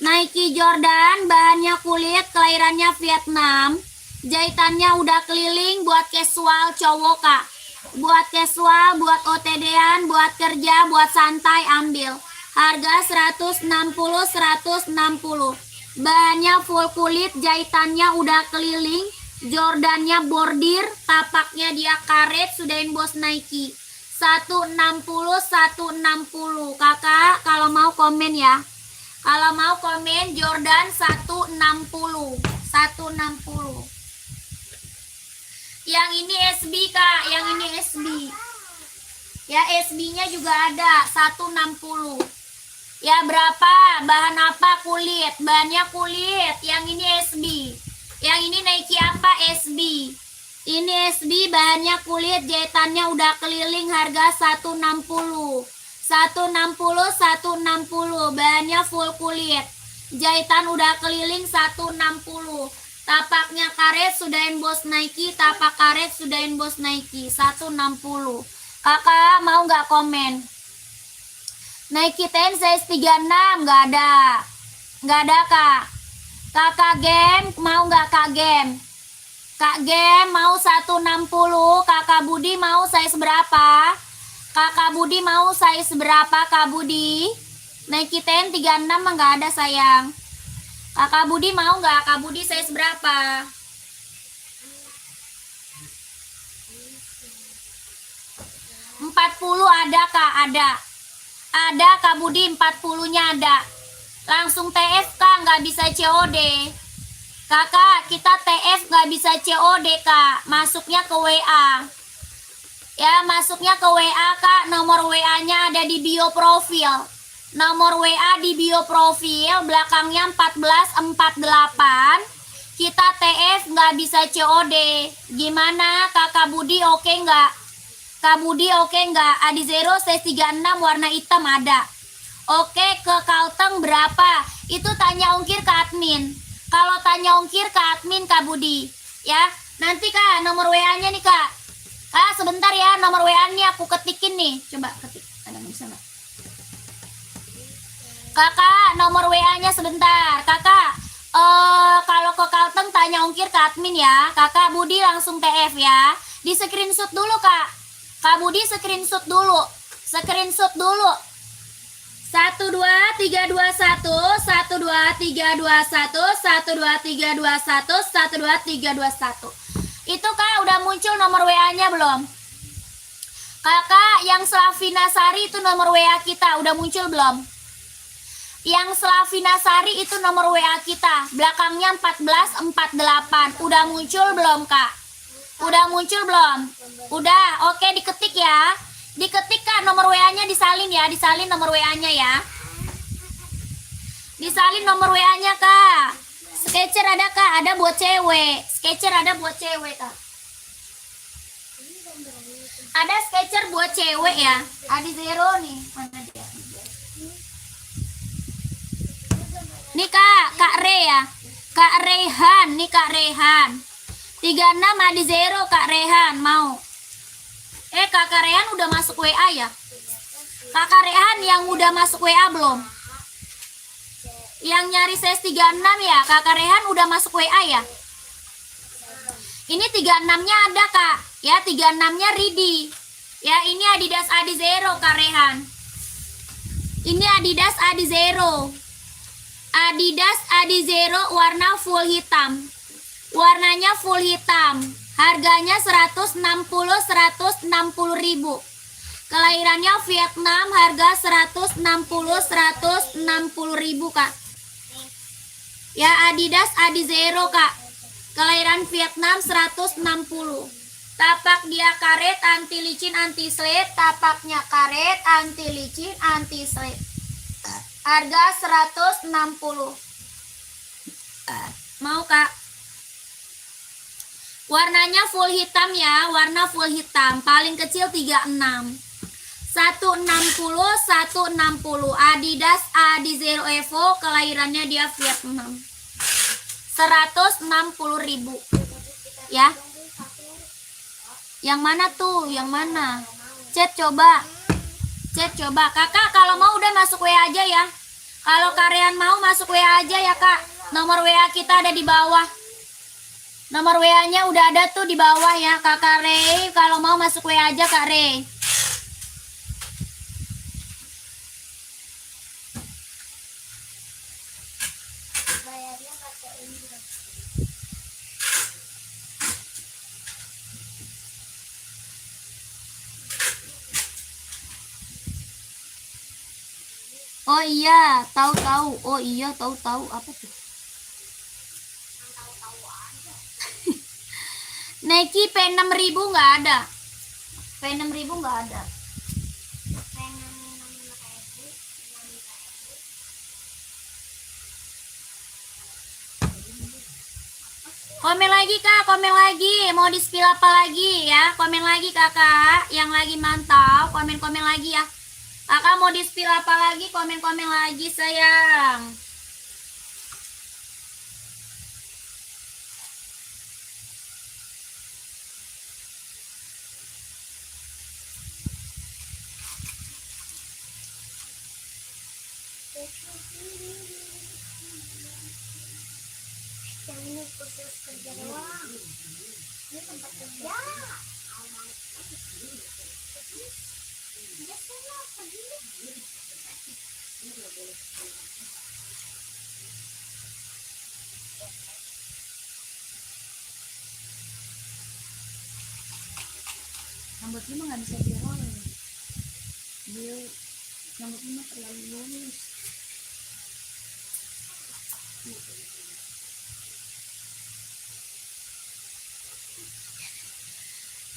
Nike Jordan, bahannya kulit, kelahirannya Vietnam. Jahitannya udah keliling buat casual cowok kak. Buat casual, buat OTD-an, buat kerja, buat santai ambil. Harga 160. Bahannya full kulit, jahitannya udah keliling. Jordannya bordir, tapaknya dia karet, sudah emboss Nike. 160. Kakak kalau mau komen ya. Kalau mau komen Jordan 160. Yang ini SB kak, yang ini SB. Ya SB-nya juga ada 160. Ya berapa? Bahan apa? Kulit. Bahannya kulit. Yang ini SB. Yang ini Nike apa? SB. Ini SB, bahannya kulit, jahitannya udah keliling, harga 160. 160. Bahannya full kulit. Jahitan udah keliling 160. Tapaknya karet sudah emboss Nike, tapak karet sudah emboss Nike 160. Kakak mau nggak komen? Nike 10 size 36 nggak ada. Nggak ada kak. Kakak game mau nggak kak game? Kak game mau 160. Kakak Budi mau size berapa? Kakak Budi mau size berapa Kak Budi? Nike 10 36 nggak ada sayang. Kakak Budi mau nggak? Kak Budi size berapa? $40 ada kak, ada. Ada Kak Budi 40-nya ada. Langsung TF kak, nggak bisa COD. Kakak, kita TF nggak bisa COD kak. Masuknya ke WA. Ya, masuknya ke WA kak. Nomor WA-nya ada di bio profil. Nomor WA di bio profil, belakangnya 1448. Kita TF nggak bisa COD. Gimana Kakak Budi, oke nggak? Kak Budi oke nggak? Adi Zero size 36 warna hitam ada. Oke, ke Kalteng berapa? Itu tanya ongkir ke admin. Kalau tanya ongkir ke admin Kak Budi. Ya, nanti kak nomor WA-nya nih kak. Kak sebentar ya, nomor WA-nya aku ketikin nih. Coba ketik, ada bisa nggak? Kakak, nomor WA-nya sebentar. Kakak, kalau ke Kalteng tanya ongkir ke admin ya. Kakak Budi langsung TF ya. Di screenshot dulu kak. Kak Budi screenshot dulu. Screenshot dulu. 12321, 12321, 12321, 12321. Itu kak udah muncul nomor WA-nya belum? Kakak yang Slavina Sari itu nomor WA kita udah muncul belum? Yang Slavina Sari itu nomor WA kita, belakangnya 1448. Udah muncul belum kak? Udah muncul belum? Udah, oke diketik ya. Diketik kak, nomor WA-nya disalin ya, disalin nomor WA-nya ya. Disalin nomor WA-nya kak. Sketcher ada kak, ada buat cewek. Sketcher ada buat cewek kak. Ada sketcher buat cewek ya. Adi Zero nih, mana dia? Nih Kak Re ya. Kak Rehan, nih Kak Rehan. 36 Adi Zero Kak Rehan mau. Kakak Rehan udah masuk WA ya? Kakak Rehan yang udah masuk WA belum? Yang nyari size 36 ya? Kakak Rehan udah masuk WA ya? Ini 36-nya ada kak. Ya 36-nya ready. Ya ini Adidas Adi Zero Kak Rehan. Ini Adidas Adi Zero. Adidas Adi Zero warna full hitam. Warnanya full hitam. Harganya 160 ribu. Kelahirannya Vietnam, harga 160 ribu kak. Ya Adidas Adi Zero kak. Kelahiran Vietnam 160. Tapak dia karet, anti licin, anti slip. Tapaknya karet, anti licin, anti slip. Harga 160. Mau Kak? Warnanya full hitam ya, warna full hitam. Paling kecil 36. 160, 160. Adidas Adizero Evo, kelahirannya dia Vietnam. 160.000 ya. Yang mana tuh? Yang mana? Chat coba. Chat coba. Kakak kalau mau udah masuk WA aja ya. Kalau kalian mau masuk WA aja ya Kak. Nomor WA kita ada di bawah. Nomor WA-nya udah ada tuh di bawah ya Kakak Rey. Kalau mau masuk WA aja Kak Rey. Oh iya, tahu-tahu. Oh iya, tahu-tahu. Apa tuh? Nike P6000 nggak ada. P6000 nggak ada. Komen lagi Kak, komen lagi. Mau di spill apa lagi ya? Komen lagi Kakak yang lagi mantau, komen-komen lagi ya. Kakak mau di spill apa lagi? Komen-komen lagi sayang. Ini khusus kerja doang. Ini tempat kerja. Rambut lu nggak bisa dirol. Dia rambut lu terlalu lurus.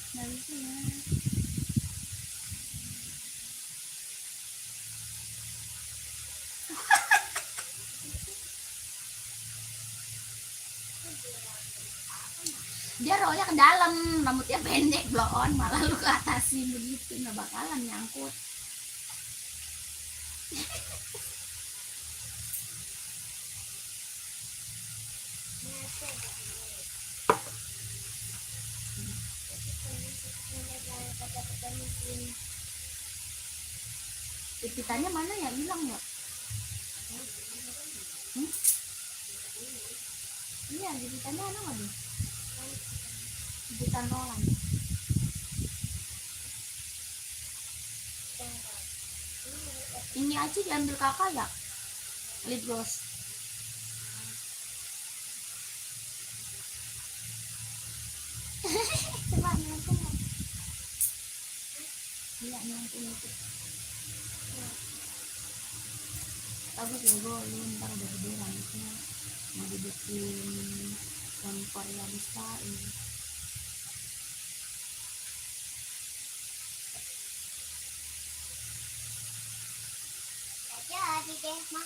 Nggak bisa ya. Dia rollnya ke dalam, rambutnya pendek, blow on, malah lu ke atasin begitu, nggak bakalan nyangkut. Jepitannya mana ya, hilang ya? Iya, jepitannya ada nggak nih? Jepitan rollan. Ini aja diambil kakak ya, lip gloss. Coba nyangkut. Iya nyangkut itu. Bagus logo lu ntar udah gede rambutnya, mau dibikin Korea bisa ini. Jadi deh mah.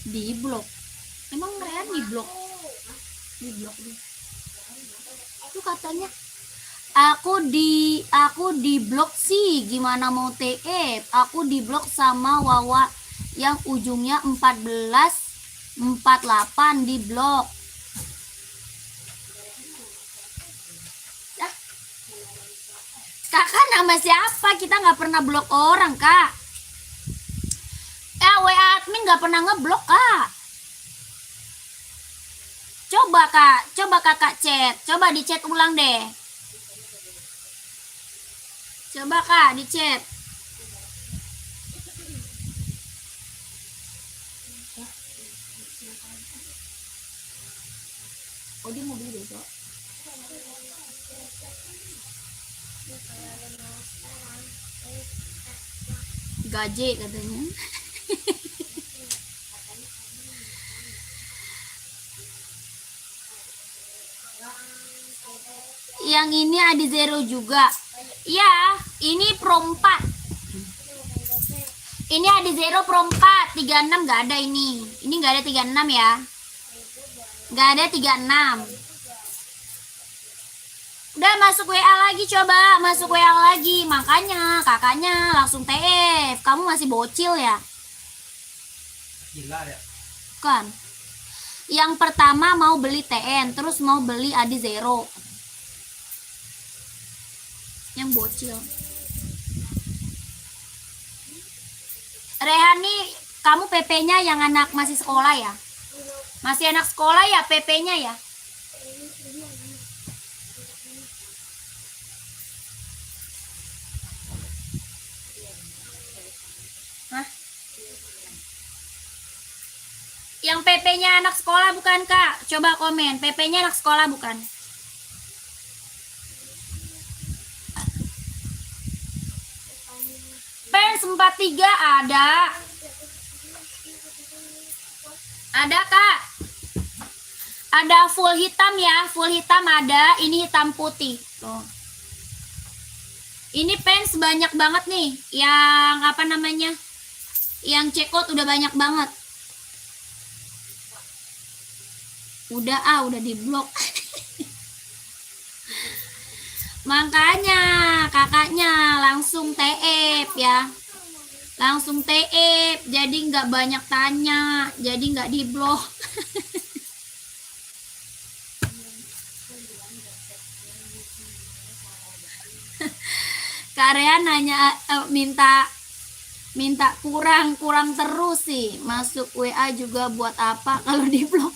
Di blok. Emang Rean di blok? Di blok deh. Itu katanya aku di blok sih, gimana mau TF? Aku di blok sama Wawa yang ujungnya 1448 di blok. Kakak nama siapa? Kita nggak pernah blok orang Kak. WA admin nggak pernah ngeblok Kak. Coba kakak chat, coba di chat ulang deh. Coba Kak di chat. Oh dia mau beli besok. gaje katanya. Yang ini ada zero juga. Ya, ini Pro 4. Ini ada zero Pro 4, 36 nggak ada ini. Ini nggak ada 36 ya. Nggak ada 36. Udah masuk WA lagi, coba masuk WA lagi. Makanya kakaknya langsung TF. Kamu masih bocil ya? Gila ya. Kan. Yang pertama mau beli TN, terus mau beli Adi Zero. Yang bocil. Rehani, kamu PP-nya yang anak masih sekolah ya? Masih anak sekolah ya PP-nya ya? Hah? Yang PP-nya anak sekolah bukan Kak? Coba komen, PP-nya anak sekolah bukan? Pens 43 ada. Ada Kak. Ada full hitam ya, full hitam ada, ini hitam putih. Tuh. Ini pens banyak banget nih, yang apa namanya? Yang cekot udah banyak banget. Udah di blok. Makanya kakaknya langsung TF ya. Langsung TF, jadi nggak banyak tanya, jadi nggak di blok. Karya nanya minta kurang terus sih. Masuk WA juga buat apa kalau di blok?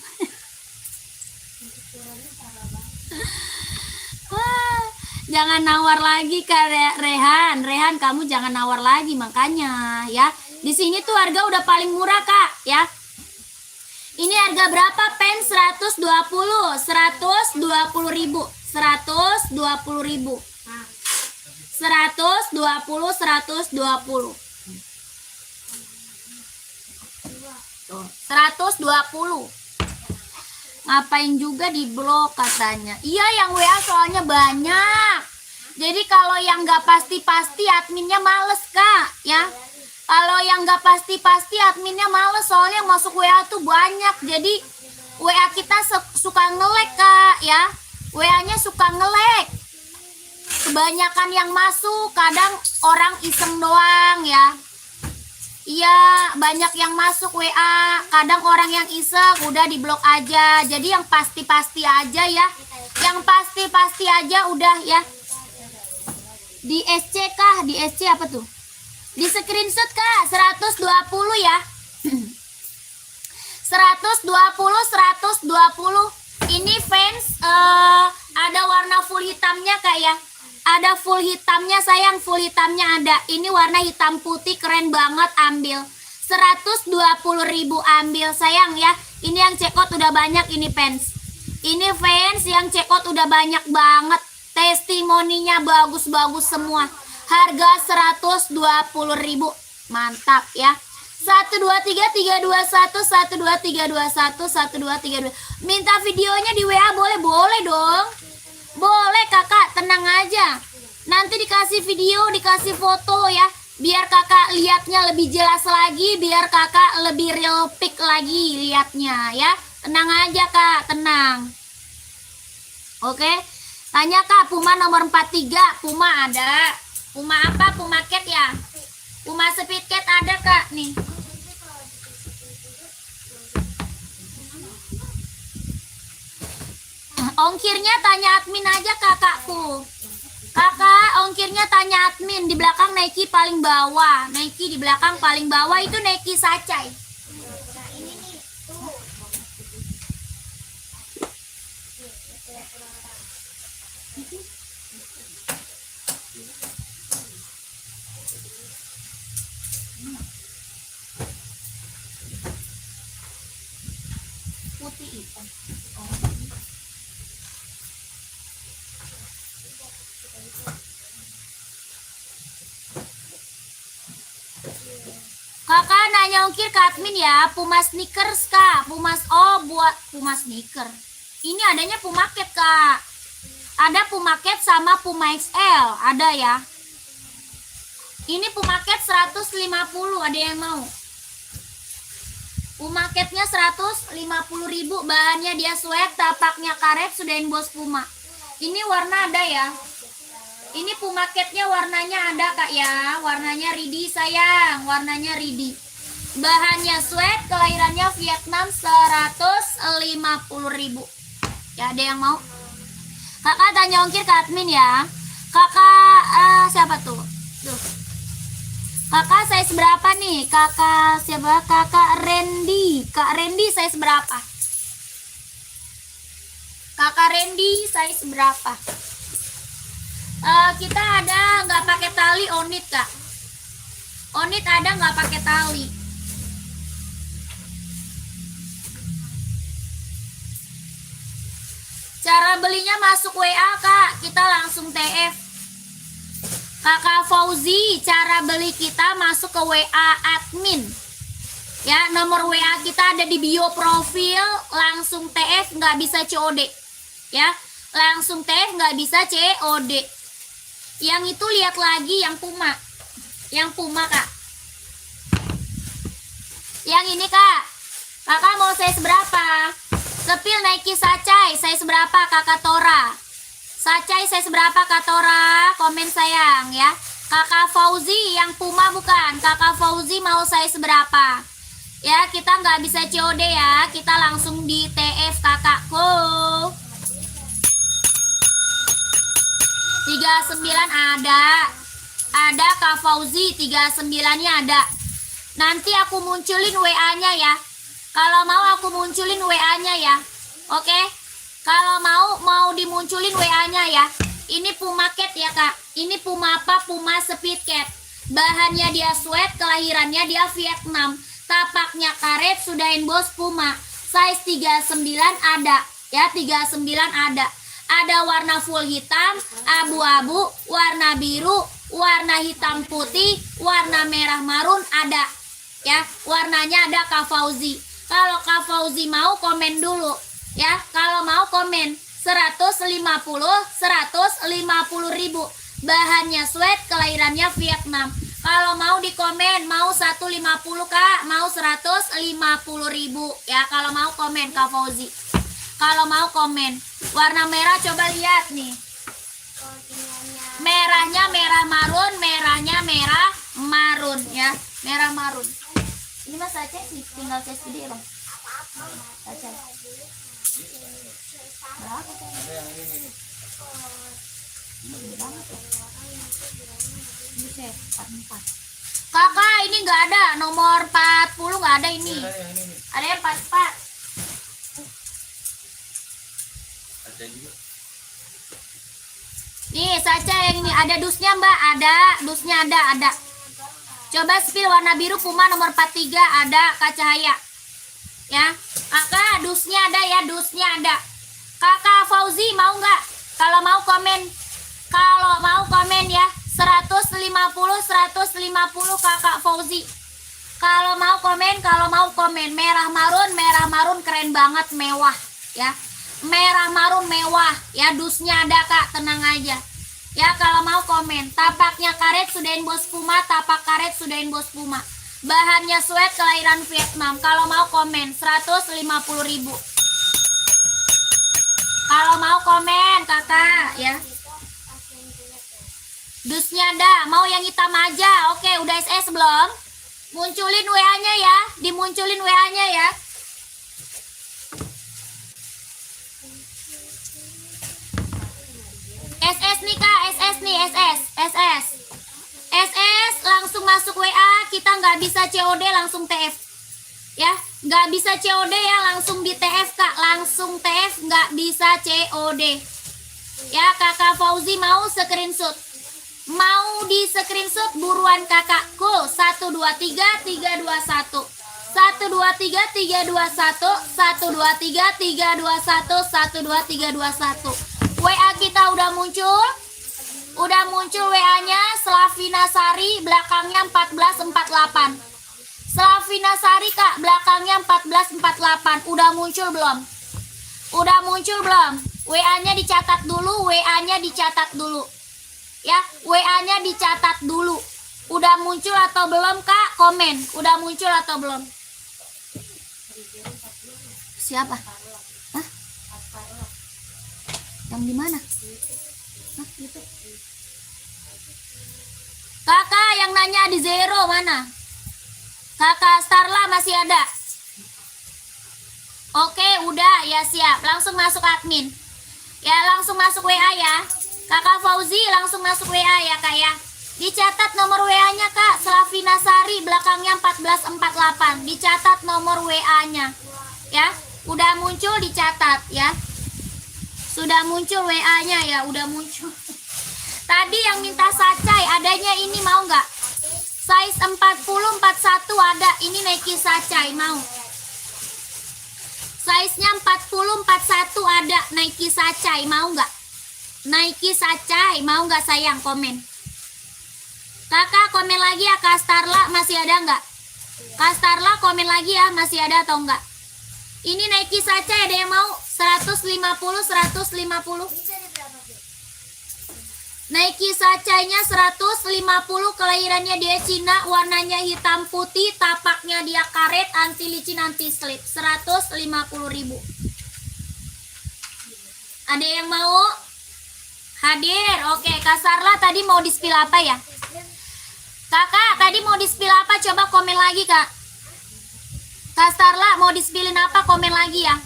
Jangan nawar lagi Kak Rehan, kamu jangan nawar lagi makanya ya. Di sini tuh harga udah paling murah Kak ya. Ini harga berapa pen? 120 ribu. 120 ribu. 120. Tuh, 120. Ngapain juga di blok katanya. Iya yang WA soalnya banyak. Jadi kalau yang nggak pasti adminnya males Kak ya. Kalau yang nggak pasti adminnya males soalnya yang masuk WA tuh banyak. Jadi WA kita suka nge-lag Kak ya. WA-nya suka nge-lag. Kebanyakan yang masuk, kadang orang iseng doang ya. Iya, banyak yang masuk WA, kadang orang yang iseng udah di blok aja. Jadi yang pasti-pasti aja ya. Yang pasti-pasti aja udah ya. Di SC kah? Di SC apa tuh? Di screenshot Kak, 120 ya. 120. Ini fans ada warna full hitamnya Kak ya. Ada full hitamnya sayang, full hitamnya ada. Ini warna hitam putih keren banget, ambil. 120 ribu ambil sayang ya. Ini yang cekot udah banyak ini fans. Ini fans yang cekot udah banyak banget. Testimoninya bagus-bagus semua. Harga 120 ribu. Mantap ya. 123 321 123 321 123 2. Minta videonya di WA boleh dong. Boleh Kakak, tenang aja. Nanti dikasih video, dikasih foto ya. Biar Kakak lihatnya lebih jelas lagi, biar Kakak lebih real pic lagi lihatnya ya. Tenang aja Kak, tenang. Oke. Tanya Kak, Puma nomor 43. Puma ada. Puma apa? Puma Cat ya? Puma Speed Cat ada Kak nih. Ongkirnya tanya admin aja kakakku. Kakak, ongkirnya tanya admin. Di belakang Nike paling bawah. Nike di belakang paling bawah itu Nike Sacai. Putih hitam. Kakak nanya ongkir ke admin ya. Puma sneakers kak. Buat Puma sneaker. Ini adanya Pumaket kak. Ada Pumaket sama Puma XL. Ada ya. Ini Pumaket 150. Ada yang mau? Pumaketnya 150.000. Bahannya dia sweat. Tapaknya karet. Sudahin bos Puma. Ini warna ada ya. Ini Pumaketnya warnanya ada kak ya. Warnanya ridi sayang. Warnanya ridi. Bahannya sweat. Kelahirannya Vietnam 150.000. Ya ada yang mau? Kakak tanya ongkir ke admin ya. Kakak siapa tuh? Tuh. Kakak size berapa nih? Kakak siapa? Kakak Randy. Kak Randy size berapa? Kakak Randy size berapa? Kita ada nggak pakai tali onit kak? Onit ada nggak pakai tali? Cara belinya masuk WA kak, kita langsung TF. Kakak Fauzi, cara beli kita masuk ke WA admin. Ya, nomor WA kita ada di bio profil, langsung TF, nggak bisa COD. Ya, langsung TF nggak bisa COD. Yang itu lihat lagi yang Puma. Yang Puma kak. Yang ini kak. Kakak mau size berapa? Sepil Nike Sacai size berapa kakak Tora? Sacai size berapa kak Tora? Komen sayang ya. Kakak Fauzi yang Puma bukan. Kakak Fauzi mau size berapa? Ya kita nggak bisa COD ya. Kita langsung di TF kakakku. 39 ada. Ada Kak Fauzi 39-nya ada. Nanti aku munculin WA-nya ya. Kalau mau aku munculin WA-nya ya. Oke? Kalau mau dimunculin WA-nya ya. Ini Pumaket ya Kak. Ini Puma apa? Puma Speedcat. Bahannya dia sweat, kelahirannya dia Vietnam. Tapaknya karet, sudahin bos Puma. Size 39 ada. Ya, 39 ada. Ada warna full hitam, abu-abu, warna biru, warna hitam putih, warna merah marun ada. Ya, warnanya ada Kak Fauzi. Kalau Kak Fauzi mau komen dulu. Ya, kalau mau komen 150.000. Bahannya sweat, kelahirannya Vietnam. Kalau mau di komen mau 150 Kak, mau 150.000 ya kalau mau komen Kak Fauzi. Kalau mau komen warna merah coba lihat nih. Merahnya merah marun, merahnya merah marun ya, merah marun. Ini Mas Aceh sih tinggal tes gede Bang. Aceh. Berapa tuh? Ada yang ini nih. Ini saya 44. Kakak ini nggak ada nomor 40 nggak ada ini. Ada yang ini nih. Ada yang 44. Ada juga. Nih Saca yang ini ada dusnya Mbak, ada dusnya ada. Coba spill warna biru Puma nomor 43 ada Kak Cahaya. Ya, kakak dusnya ada ya, dusnya ada. Kakak Fauzi mau nggak? Kalau mau komen ya 150 kakak Fauzi. Kalau mau komen merah marun keren banget, mewah ya. Merah marun mewah ya, dusnya ada Kak, tenang aja. Ya kalau mau komen, tapaknya karet sudahin bos Puma, tapak karet sudahin bos Puma. Bahannya sweat, kelahiran Vietnam. Kalau mau komen 150.000. Kalau mau komen kakak ya. Dusnya ada, mau yang hitam aja. Oke, udah SS belum? Munculin WA-nya ya, dimunculin WA-nya ya. SS nih Kak, SS nih, SS langsung masuk WA, kita nggak bisa COD langsung TF. Ya, nggak bisa COD ya, langsung di TF Kak, langsung TF, nggak bisa COD. Ya, Kakak Fauzi mau screenshot. Mau di screenshot buruan kakakku. 123 321. 123 321. 123 321. 123 321. WA kita udah muncul. Udah muncul WA-nya Slavina Sari, belakangnya 1448. Slavina Sari kak, belakangnya 1448. Udah muncul belum? Udah muncul belum? WA-nya dicatat dulu, WA-nya dicatat dulu. Ya, WA-nya dicatat dulu. Udah muncul atau belum kak? Komen. Udah muncul atau belum? Siapa? Hah? Yang di mana? Hah, gitu. Kakak yang nanya di zero mana? Kakak Starla masih ada? Oke, udah ya, siap. Langsung masuk admin. Ya, langsung masuk WA ya. Kakak Fauzi langsung masuk WA ya kak ya. Dicatat nomor WA-nya kak, Slavina Sari, belakangnya 1448. Dicatat nomor WA-nya. Ya, udah muncul dicatat ya. Sudah muncul WA-nya ya, udah muncul. Tadi yang minta sacai, adanya ini mau nggak? Size 40, 41 ada, ini Nike sacai, mau? Size-nya 40, 41 ada, Nike sacai, mau nggak? Nike sacai, mau nggak sayang? Komen. Kakak komen lagi ya, Kak Starla masih ada nggak? Kak Starla komen lagi ya, masih ada atau enggak? Ini Nike sacai, ada yang mau? 150, 150. Nike sacainya 150, kelahirannya dia Cina, warnanya hitam putih, tapaknya dia karet, anti licin, anti slip. 150.000. Ada yang mau? Hadir. Oke, Kak Sarla tadi mau di-spill apa ya? Kakak, tadi mau di-spill apa? Coba komen lagi, Kak. Kak Sarla mau di-spillin apa? Komen lagi ya.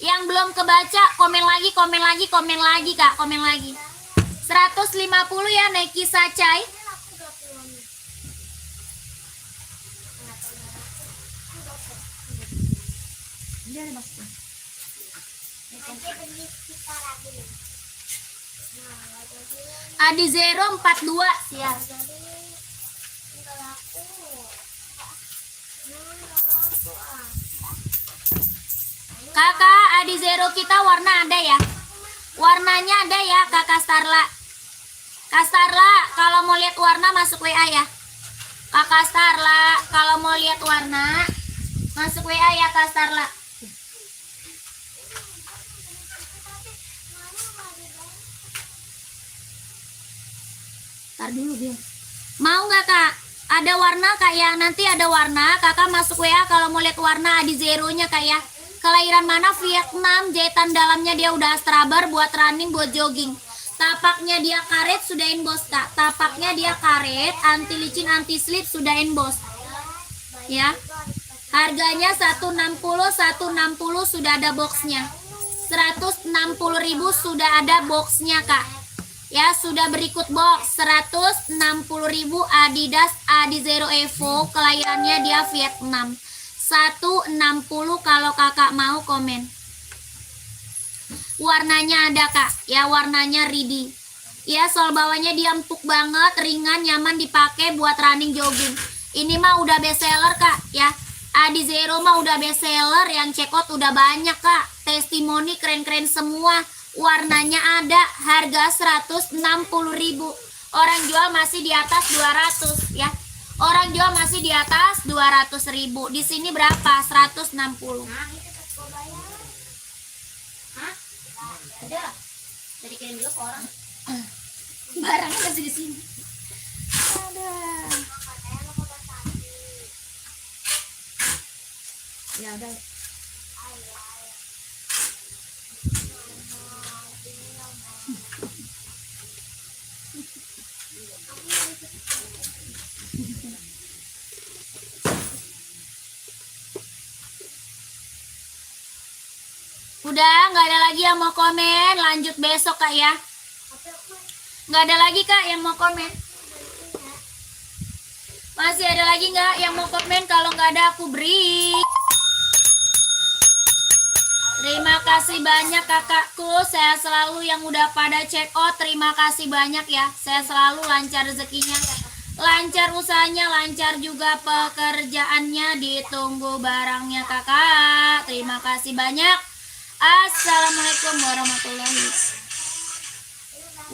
Yang belum kebaca, komen lagi, komen lagi, komen lagi, Kak. Komen lagi. 150 ya Nike sacai. Adi Zero 42 siap. Kakak Adi Zero kita warna ada ya? Warnanya ada ya Kakak Starla. Kak Starla kalau mau lihat warna masuk WA ya. Kakak Starla kalau mau lihat warna masuk WA ya Kak Starla. Ntar dulu dia. Mau nggak Kak? Ada warna Kak ya? Nanti ada warna. Kakak masuk WA kalau mau lihat warna Adi Zero-nya Kak ya. Kelahiran mana? Vietnam. Jahitan dalamnya dia udah straber buat running, buat jogging. Tapaknya dia karet, sudah emboss Kak. Tapaknya dia karet, anti licin, anti slip, sudah emboss. Ya. Harganya 160, 160 sudah ada boxnya. 160.000 sudah ada boxnya Kak. Ya, sudah berikut box. 160.000 Adidas Adi Zero Evo, kelahirannya dia Vietnam. 160 kalau kakak mau komen. Warnanya ada Kak, ya warnanya ready. Ya, sol bawahnya dia empuk banget, ringan, nyaman dipakai buat running jogging. Ini mah udah best seller Kak, ya. Adi Zero mah udah best seller, yang check out udah banyak Kak. Testimoni keren-keren semua. Warnanya ada, harga 160.000. Orang jual masih di atas 200 ya. Orang jual masih di atas 200.000. Di sini berapa? 160. Hah? Ada. Jadi kirim dulu ke orang. Barangnya masih di sini. Ada. Ya udah. Udah, nggak ada lagi yang mau komen. Lanjut besok Kak ya. Nggak ada lagi Kak yang mau komen. Masih ada lagi nggak yang mau komen? Kalau nggak ada aku break. Terima kasih banyak kakakku. Saya selalu yang udah pada check out. Terima kasih banyak ya. Saya selalu lancar rezekinya, lancar usahanya, lancar juga pekerjaannya. Ditunggu barangnya kakak. Terima kasih banyak. Assalamualaikum warahmatullahi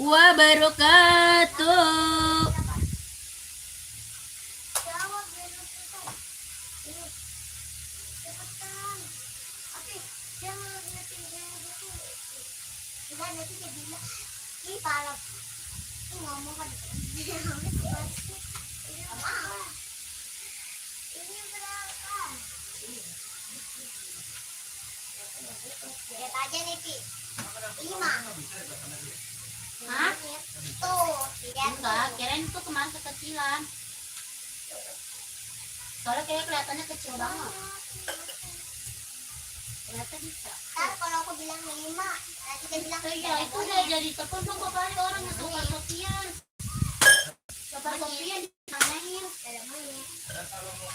wabarakatuh. nanti dia bilang, ih parah, ih ngomong kan, ini berapa? Lihat aja nih Pi, 5. Hah? Tuh, lihat Enggak, kirain itu kemarin kekecilan. Soalnya kayak kelihatannya kecil banget. Ternyata bisa. Ntar kalau aku bilang 5, nanti dia bilang Iya, itu udah jadi tepung dong kali orang yang suka Sofian. Bapak Sofian ditanyain. dalam monyet. Dan kalau mau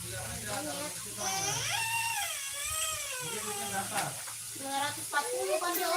bilang aja kalau mau dia duitnya berapa? 240 kan dia